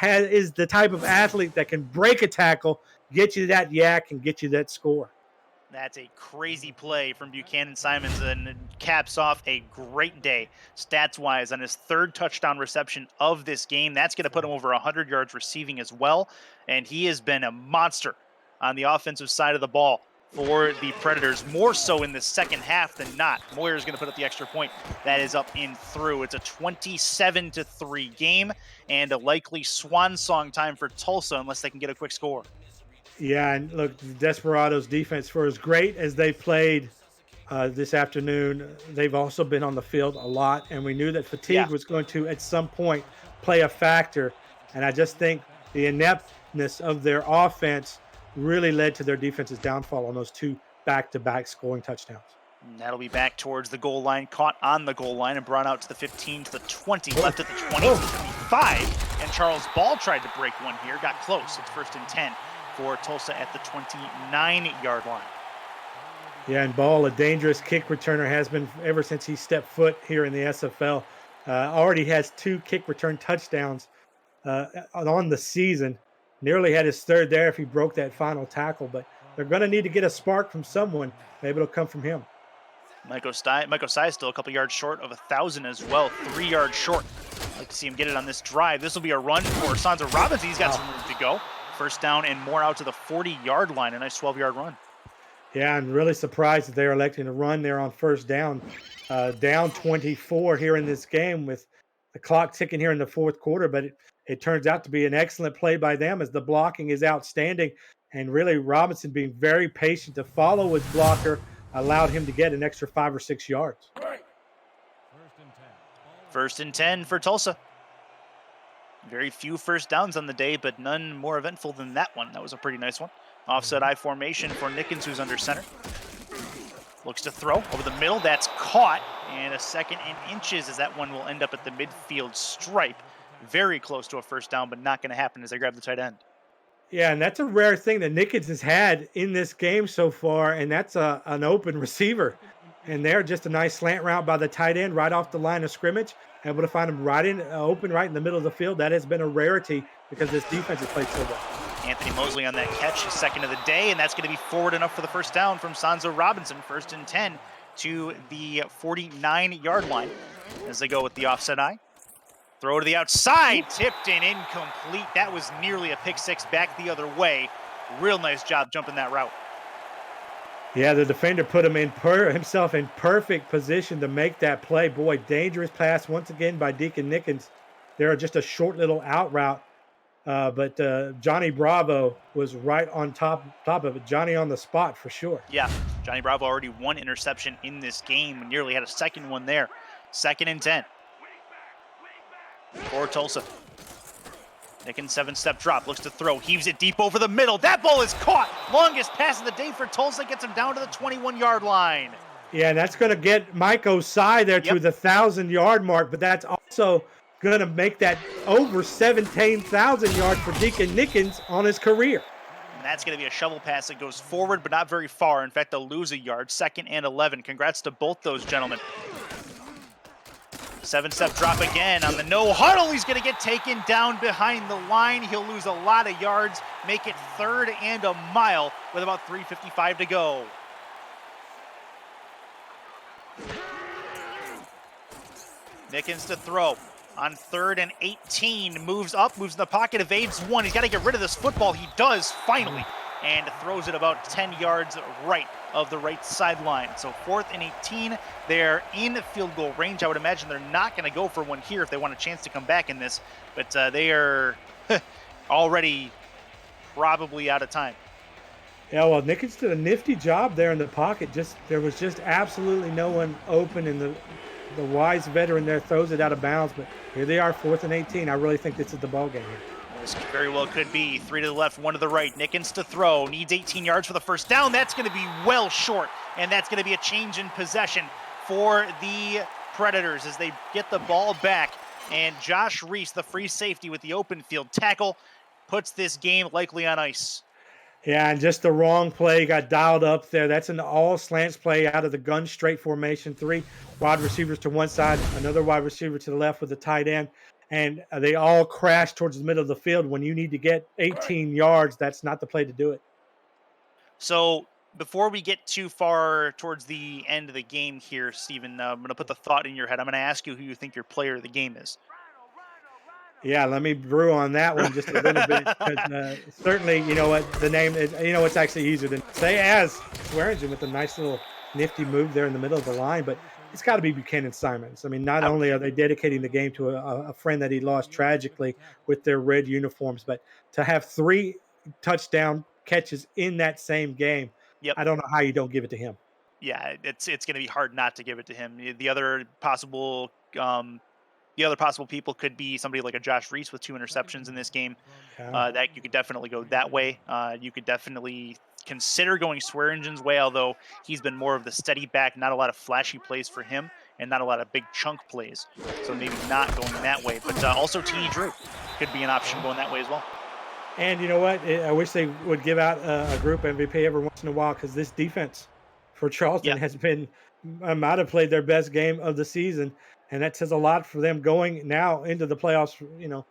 the type of athlete that can break a tackle, get you that yak, and get you that score. That's a crazy play from Buchanan Simons and caps off a great day stats-wise on his 3rd touchdown reception of this game. That's going to put him over 100 yards receiving as well, and he has been a monster on the offensive side of the ball for the Predators, more so in the second half than not. Moyer's going to put up the extra point. That is up and through. It's a 27-3 game and a likely swan song time for Tulsa unless they can get a quick score. Yeah, and look, the Desperados defense, for as great as they played this afternoon, they've also been on the field a lot, and we knew that fatigue was going to, at some point, play a factor. And I just think the ineptness of their offense really led to their defense's downfall on those 2 back-to-back scoring touchdowns. And that'll be back towards the goal line, caught on the goal line and brought out to the 15, to the 20, left at the 20, to the 25. And Charles Ball tried to break one here, got close. It's 1st and 10 for Tulsa at the 29-yard line. Yeah, and Ball, a dangerous kick returner, has been ever since he stepped foot here in the SFL. Already has 2 kick return touchdowns on the season. Nearly had his 3rd there if he broke that final tackle, but they're going to need to get a spark from someone. Maybe it'll come from him. Mike Osai is still a couple yards short of 1,000 as well, 3 yards short. I'd like to see him get it on this drive. This will be a run for Sansa Robinson. He's got some room to go. 1st down and more out to the 40-yard line. A nice 12-yard run. Yeah, I'm really surprised that they're electing to run there on 1st down. Down 24 here in this game with the clock ticking here in the 4th quarter, but it turns out to be an excellent play by them as the blocking is outstanding, and really Robinson being very patient to follow his blocker allowed him to get an extra 5 or 6 yards. 1st and 10 for Tulsa. Very few 1st downs on the day, but none more eventful than that one. That was a pretty nice one. Offset I formation for Nickens, who's under center. Looks to throw over the middle. That's caught. And a 2nd and inches as that one will end up at the midfield stripe. Very close to a 1st down, but not going to happen as they grab the tight end. Yeah, and that's a rare thing that Nickens has had in this game so far, and that's an open receiver. And there, just a nice slant route by the tight end right off the line of scrimmage. Able to find him right in open, right in the middle of the field. That has been a rarity because this defense has played so well. Anthony Mosley on that catch, his 2nd of the day, and that's going to be forward enough for the 1st down from Sansa Robinson. 1st and 10 to the 49-yard line as they go with the offset I. Throw to the outside, tipped and incomplete. That was nearly a pick 6 back the other way. Real nice job jumping that route. Yeah, the defender put him himself in perfect position to make that play. Boy, dangerous pass once again by Deacon Nickens. There, just a short little out route. But Johnny Bravo was right on top of it. Johnny on the spot for sure. Yeah, Johnny Bravo already 1 interception in this game. Nearly had a 2nd one there. 2nd and 10 for Tulsa. Nickens 7-step drop, looks to throw, heaves it deep over the middle. That ball is caught. Longest pass of the day for Tulsa, gets him down to the 21-yard line. Yeah, and that's going to get Mike Osai there to the 1,000-yard mark, but that's also going to make that over 17,000 yards for Deacon Nickens on his career. And that's going to be a shovel pass that goes forward, but not very far. In fact, they'll lose a yard, 2nd and 11. Congrats to both those gentlemen. 7-step drop again on the no huddle. He's going to get taken down behind the line. He'll lose a lot of yards, make it 3rd and a mile with about 3:55 to go. Nickens to throw on 3rd and 18. Moves up, moves in the pocket, evades one. He's got to get rid of this football. He does finally, and throws it about 10 yards right of the right sideline. So 4th and 18. They're in field goal range. I would imagine they're not going to go for one here if they want a chance to come back in this, but they are already probably out of time. Yeah, well, Nickens did a nifty job there in the pocket. There was just absolutely no one open, and the wise veteran there throws it out of bounds. But here they are, 4th and 18. I really think this is the ball game here. This very well could be. 3 to the left, 1 to the right. Nickens to throw. Needs 18 yards for the first down. That's going to be well short, and that's going to be a change in possession for the Predators as they get the ball back. And Josh Reese, the free safety with the open field tackle, puts this game likely on ice. Yeah, and just the wrong play got dialed up there. That's an all slants play out of the gun straight formation. 3 wide receivers to one side, another wide receiver to the left with a tight end. And they all crash towards the middle of the field. When you need to get 18 yards, that's not the play to do it. So before we get too far towards the end of the game here, Steven, I'm going to put the thought in your head. I'm going to ask you who you think your player of the game is. Yeah, let me brew on that one just a little bit. Because, certainly, you know what, the name is, you know, it's actually easier than say as Swearingen with a nice little nifty move there in the middle of the line. But it's got to be Buchanan Simons. I mean, not only are they dedicating the game to a friend that he lost tragically with their red uniforms, but to have 3 touchdown catches in that same game, Yep. I don't know how you don't give it to him. Yeah, it's going to be hard not to give it to him. The other possible people could be somebody like a Josh Reese with 2 interceptions in this game. That you could definitely go that way. You could definitely consider going Swearingen's way, although he's been more of the steady back, not a lot of flashy plays for him, and not a lot of big chunk plays. So maybe not going that way. But also T. Drew could be an option going that way as well. And you know what? I wish they would give out a group MVP every once in a while, because this defense for Charleston has been, might have played their best game of the season. And that says a lot for them going now into the playoffs, you know,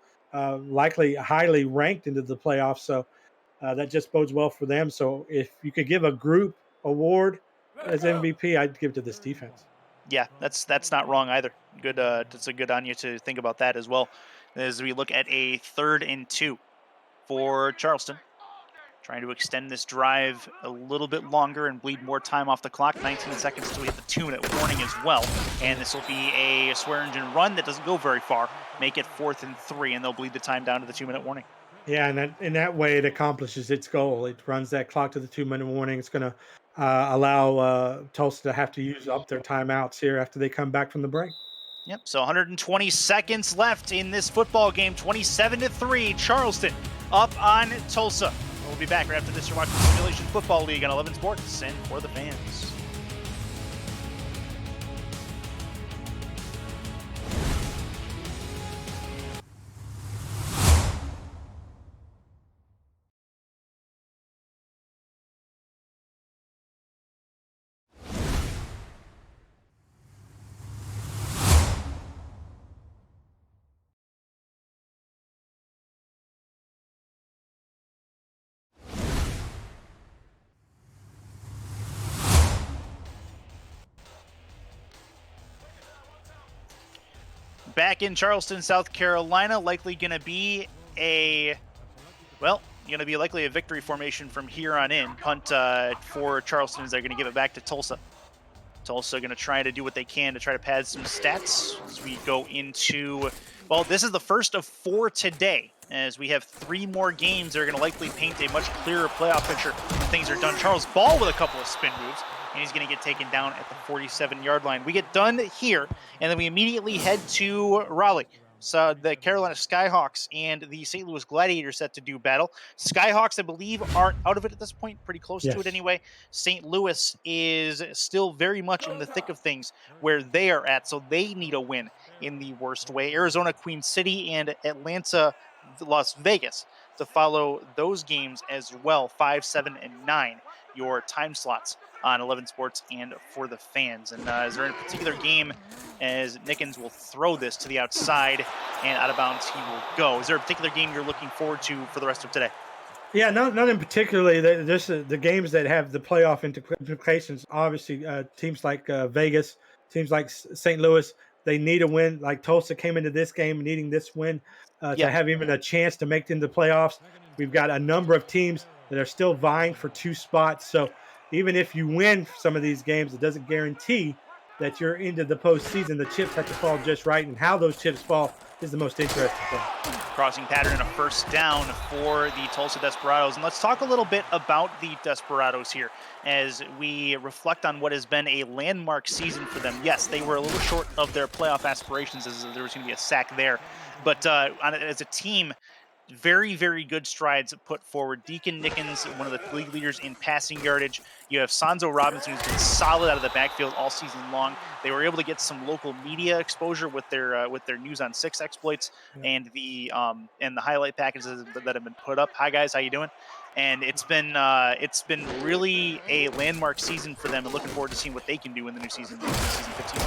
likely highly ranked into the playoffs. So that just bodes well for them. So if you could give a group award as MVP, I'd give it to this defense. Yeah, that's not wrong either. Good, it's a good on you to think about that as well. As we look at a 3rd and 2 for Charleston, trying to extend this drive a little bit longer and bleed more time off the clock. 19 seconds till we hit the 2-minute warning as well. And this will be a Swearingen run that doesn't go very far. Make it 4th and 3, and they'll bleed the time down to the 2-minute warning. Yeah, and in that way, it accomplishes its goal. It runs that clock to the 2-minute warning. It's going to allow Tulsa to have to use up their timeouts here after they come back from the break. Yep, so 120 seconds left in this football game. 27-3, Charleston up on Tulsa. We'll be back right after this. You're watching the Simulation Football League on 11 Sports and for the fans. Back in Charleston, South Carolina, likely going to be likely a victory formation from here on in. Punt for Charleston as they're going to give it back to Tulsa. Tulsa going to try to do what they can to try to pad some stats as we go into, well, this is the first of 4 today, as we have 3 more games that are going to likely paint a much clearer playoff picture when things are done. Charles Ball with a couple of spin moves, and he's going to get taken down at the 47-yard line. We get done here, and then we immediately head to Raleigh the Carolina Skyhawks and the St. Louis Gladiators set to do battle. Skyhawks, I believe, are out of it at this point, pretty close to it Yes. anyway. St. Louis is still very much in the thick of things where they are at, so they need a win in the worst way. Arizona, Queen City, and Atlanta, Las Vegas to follow those games as well. 5, 7, and 9, your time slots on 11 Sports and for the fans. And is there a particular game as Nickens will throw this to the outside and out of bounds he will go? Is there a particular game you're looking forward to for the rest of today? Yeah, not in particularly. Just the games that have the playoff implications. Obviously, teams like Vegas, teams like St. Louis, they need a win. Like Tulsa came into this game needing this win to Yep. have even a chance to make it into the playoffs. We've got a number of teams that are still vying for 2 spots. So even if you win some of these games, it doesn't guarantee that you're into the postseason. The chips have to fall just right, and how those chips fall is the most interesting thing. Crossing pattern and a first down for the Tulsa Desperados. And let's talk a little bit about the Desperados here as we reflect on what has been a landmark season for them. Yes, they were a little short of their playoff aspirations as there was going to be a sack there. But as a team, very, very good strides put forward. Deacon Nickens, one of the league leaders in passing yardage. You have Sanzo Robinson, who's been solid out of the backfield all season long. They were able to get some local media exposure with their News on 6 exploits and the highlight packages that have been put up. Hi guys, how you doing? And it's been really a landmark season for them, and looking forward to seeing what they can do in the new season, season 15.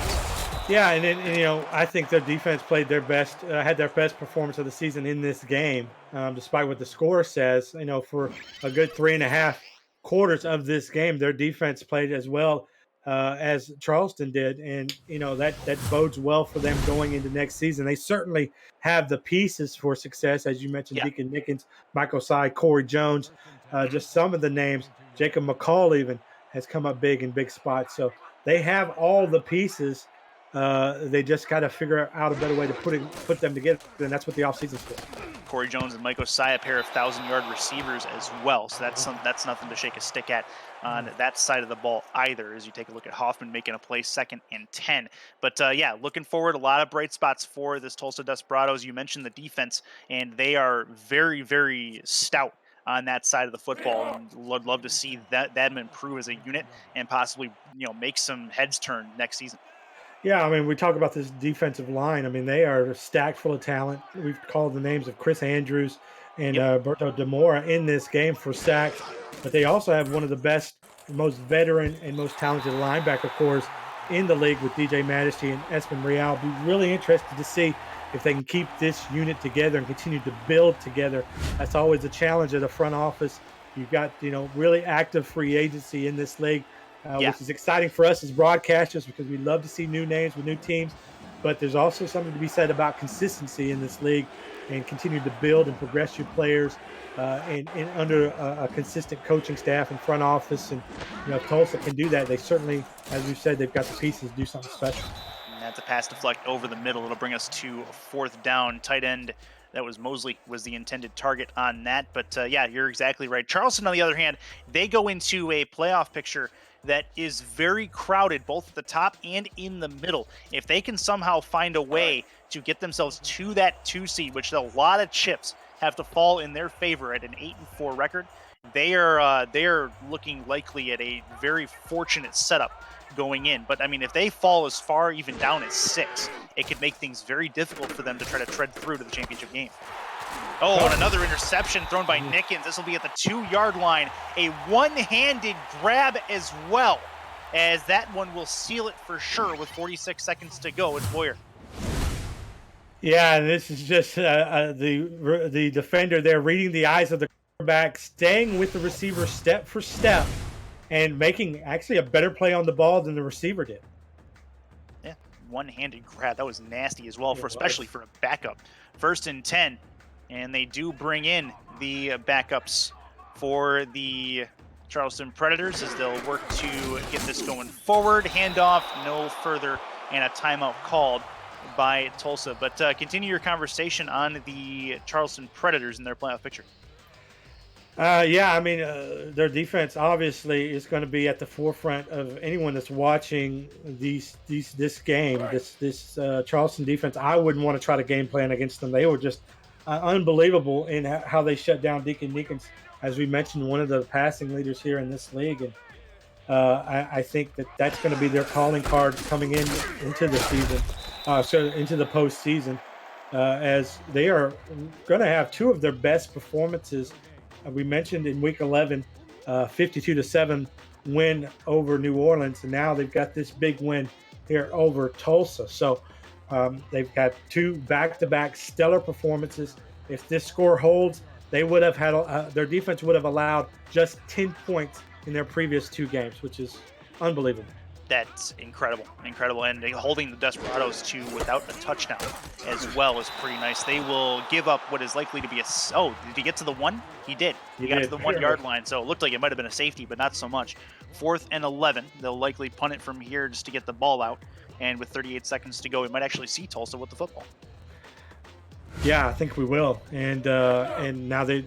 Yeah, and I think their defense played their best, had their best performance of the season in this game, despite what the score says. For a good 3.5 quarters of this game, their defense played as well as Charleston did, and that bodes well for them going into next season. They certainly have the pieces for success, as you mentioned: Yeah. Deacon Nickens, Michael Sy, Corey Jones, just some of the names. Jacob McCall even has come up big in big spots, so they have all the pieces. They just got to figure out a better way to put them together, and that's what the offseason's for. Corey Jones and Mike Osai, a pair of 1,000-yard receivers as well. So that's nothing to shake a stick at on that side of the ball either, as you take a look at Hoffman making a play 2nd and 10. But yeah, looking forward, a lot of bright spots for this Tulsa Desperados. You mentioned the defense, and they are very, very stout on that side of the football, and would love to see them improve as a unit and possibly make some heads turn next season. Yeah, I mean, we talk about this defensive line. I mean, they are stacked full of talent. We've called the names of Chris Andrews and Berto DeMora in this game for sacks, but they also have one of the best, most veteran, and most talented linebacker corps in the league with DJ Majesty and Espen Real. Be really interested to see if they can keep this unit together and continue to build together. That's always a challenge at the front office. You've got, really active free agency in this league. Which is exciting for us as broadcasters because we love to see new names with new teams. But there's also something to be said about consistency in this league and continue to build and progress your players and under a consistent coaching staff and front office. And, if Tulsa can do that, they certainly, as we've said, they've got the pieces to do something special. And that's a pass deflect over the middle. It'll bring us to 4th down. Tight end. That was Mosley was the intended target on that. But yeah, you're exactly right. Charleston, on the other hand, they go into a playoff picture that is very crowded, both at the top and in the middle. If they can somehow find a way to get themselves to that 2 seed, which a lot of chips have to fall in their favor at an 8-4 record, they are looking likely at a very fortunate setup going in. But I mean, if they fall as far even down as 6, it could make things very difficult for them to try to tread through to the championship game. Oh, and another interception thrown by Nickens. This will be at the 2-yard line. A one-handed grab as well, as that one will seal it for sure with 46 seconds to go. It's Boyer. Yeah, this is just the defender there reading the eyes of the quarterback, staying with the receiver step for step, and making actually a better play on the ball than the receiver did. Yeah, one-handed grab. That was nasty as well, especially for a backup. 1st and 10. And they do bring in the backups for the Charleston Predators as they'll work to get this going forward. Handoff, no further, and a timeout called by Tulsa. But continue your conversation on the Charleston Predators and their playoff picture. Yeah, I mean, their defense obviously is going to be at the forefront of anyone that's watching this game. This Charleston defense, I wouldn't want to try to game plan against them. They were just unbelievable in how they shut down Deacon Neekins, as we mentioned, one of the passing leaders here in this league. And I think that's going to be their calling card coming into the season, so into the postseason, as they are going to have two of their best performances. We mentioned in Week 11, 52-7 win over New Orleans, and now they've got this big win here over Tulsa. So they've got two back-to-back stellar performances. If this score holds, they would have had their defense would have allowed just 10 points in their previous two games, which is unbelievable. That's incredible, and holding the Desperados to without a touchdown as well is pretty nice. They will give up what is likely to be did he get to the one? He did. He got to the 1 yard line, so it looked like it might have been a safety, but not so much. 4th and 11. They'll likely punt it from here just to get the ball out, and with 38 seconds to go, we might actually see Tulsa with the football. Yeah, I think we will, and now they,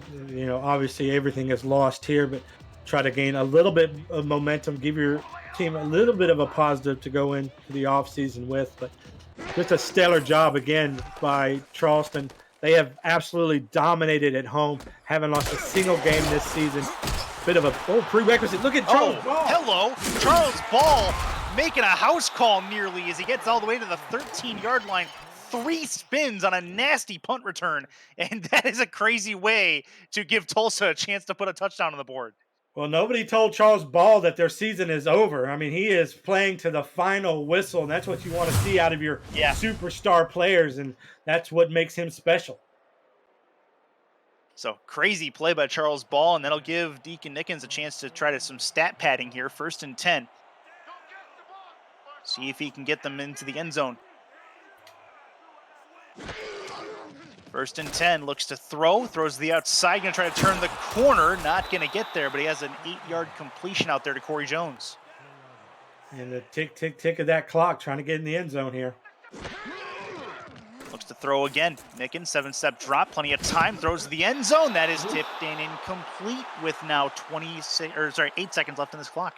obviously everything is lost here, but try to gain a little bit of momentum, give your team a little bit of a positive to go into the offseason with. But just a stellar job again by Charleston. They have absolutely dominated at home, haven't lost a single game this season. Bit of a prerequisite. Look at Charles Ball. Hello, Charles Ball making a house call nearly as he gets all the way to the 13-yard line. 3 spins on a nasty punt return, and that is a crazy way to give Tulsa a chance to put a touchdown on the board. Well, nobody told Charles Ball that their season is over. I mean, he is playing to the final whistle, and that's what you want to see out of your superstar players, and that's what makes him special. So, crazy play by Charles Ball, and that'll give Deacon Neekins a chance to try some stat padding here. 1st and 10. See if he can get them into the end zone. 1st and 10, looks to throws to the outside, going to try to turn the corner, not going to get there, but he has an 8-yard completion out there to Corey Jones. And the tick, tick, tick of that clock, trying to get in the end zone here. Looks to throw again. Neekins, 7-step drop, plenty of time, throws to the end zone. That is tipped and incomplete with now 8 seconds left in this clock.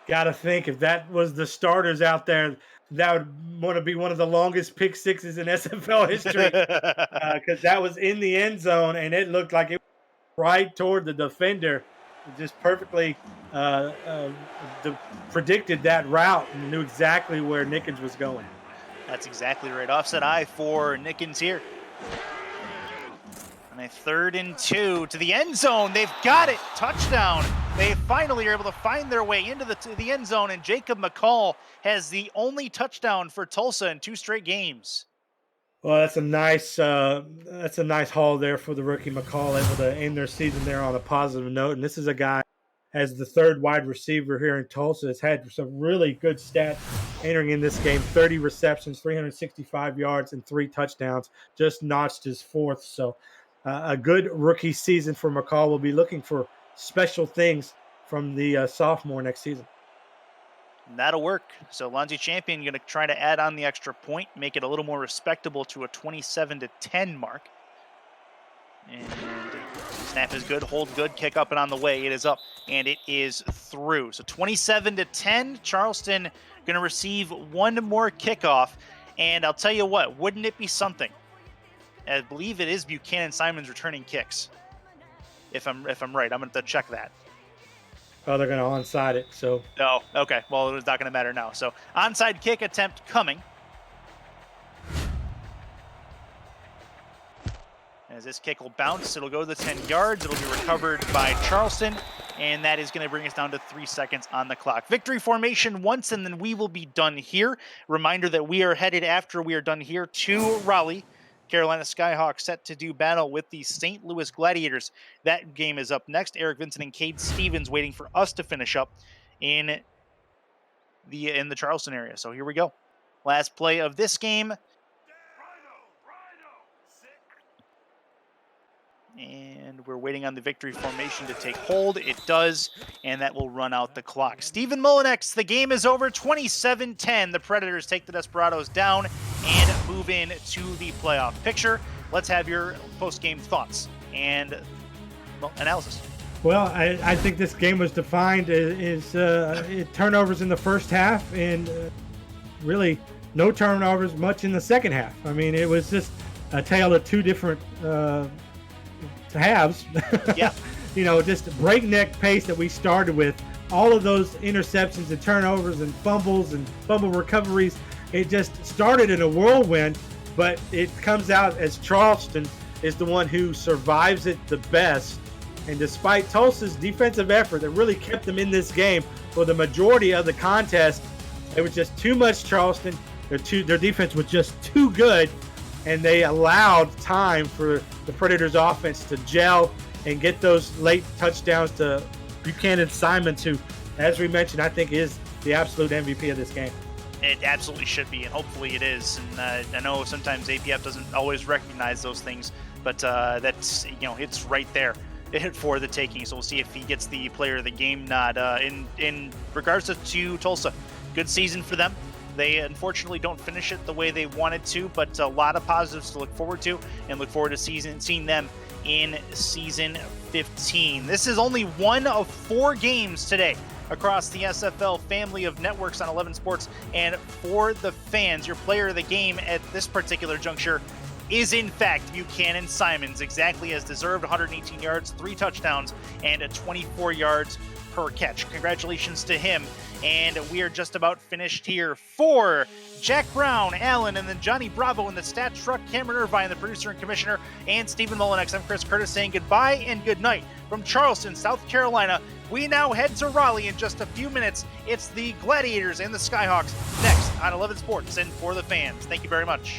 Got to think if that was the starters out there, that would want to be one of the longest pick sixes in SFL history, because that was in the end zone and it looked like it was right toward the defender. It just perfectly predicted that route and knew exactly where Neekins was going. That's exactly right. Offset eye for Neekins here. And a 3rd and 2 to the end zone. They've got it. Touchdown. They finally are able to find their way into the end zone, and Jacob McCall has the only touchdown for Tulsa in 2 straight games. Well, that's a nice haul there for the rookie McCall, able to end their season there on a positive note. And this is a guy, as the 3rd wide receiver here in Tulsa, has had some really good stats entering in this game. 30 receptions, 365 yards, and 3 touchdowns. Just notched his 4th. So a good rookie season for McCall. We'll be looking for special things from the sophomore next season. That'll work. So Lonzie Champion going to try to add on the extra point, make it a little more respectable to a 27-10 mark. And snap is good, hold good, kick up and on the way. It is up and it is through. So 27-10, Charleston going to receive one more kickoff. And I'll tell you what, wouldn't it be something? I believe it is Buchanan Simons returning kicks. If I'm right, I'm going to check that. Oh, they're going to onside it. So. Oh, okay. Well, it's not going to matter now. So onside kick attempt coming. As this kick will bounce, it'll go to the 10 yards. It'll be recovered by Charleston, and that is going to bring us down to 3 seconds on the clock. Victory formation once, and then we will be done here. Reminder that we are headed, after we are done here, to Raleigh. Carolina Skyhawks set to do battle with the St. Louis Gladiators. That game is up next. Eric Vincent and Cade Stevens waiting for us to finish up in the Charleston area. So here we go. Last play of this game. And we're waiting on the victory formation to take hold. It does, and that will run out the clock. Stephen Mullinex, the game is over, 27-10. The Predators take the Desperados down and move in to the playoff picture. Let's have your post-game thoughts and analysis. Well, I think this game was defined as turnovers in the first half and really no turnovers much in the second half. I mean, it was just a tale of two different halves. Yeah. Just breakneck pace that we started with. All of those interceptions and turnovers and fumbles and fumble recoveries, it just started in a whirlwind, but it comes out as Charleston is the one who survives it the best. And despite Tulsa's defensive effort that really kept them in this game for the majority of the contest, it was just too much Charleston. Their defense was just too good, and they allowed time for the Predators' offense to gel and get those late touchdowns to Buchanan Simons, who, as we mentioned, I think is the absolute MVP of this game. It absolutely should be, and hopefully it is. And I know sometimes APF doesn't always recognize those things, but that's, it's right there for the taking. So we'll see if he gets the player of the game nod. In regards to Tulsa, good season for them. They unfortunately don't finish it the way they wanted to, but a lot of positives to look forward to, and look forward to seeing them in season 15. This is only one of 4 games today across the SFL family of networks on 11 Sports, and for the fans, your player of the game at this particular juncture is in fact Buchanan Simons, exactly as deserved. 118 yards, 3 touchdowns, and 24 yards per catch. Congratulations to him. And we are just about finished here. For Jack Brown, Allen, and then Johnny Bravo in the stat truck, Cameron Irvine, the producer and commissioner, and Stephen Mullinex, I'm Chris Curtis saying goodbye and good night from Charleston, South Carolina. We now head to Raleigh in just a few minutes. It's the Gladiators and the Skyhawks next on 11 Sports and for the fans. Thank you very much.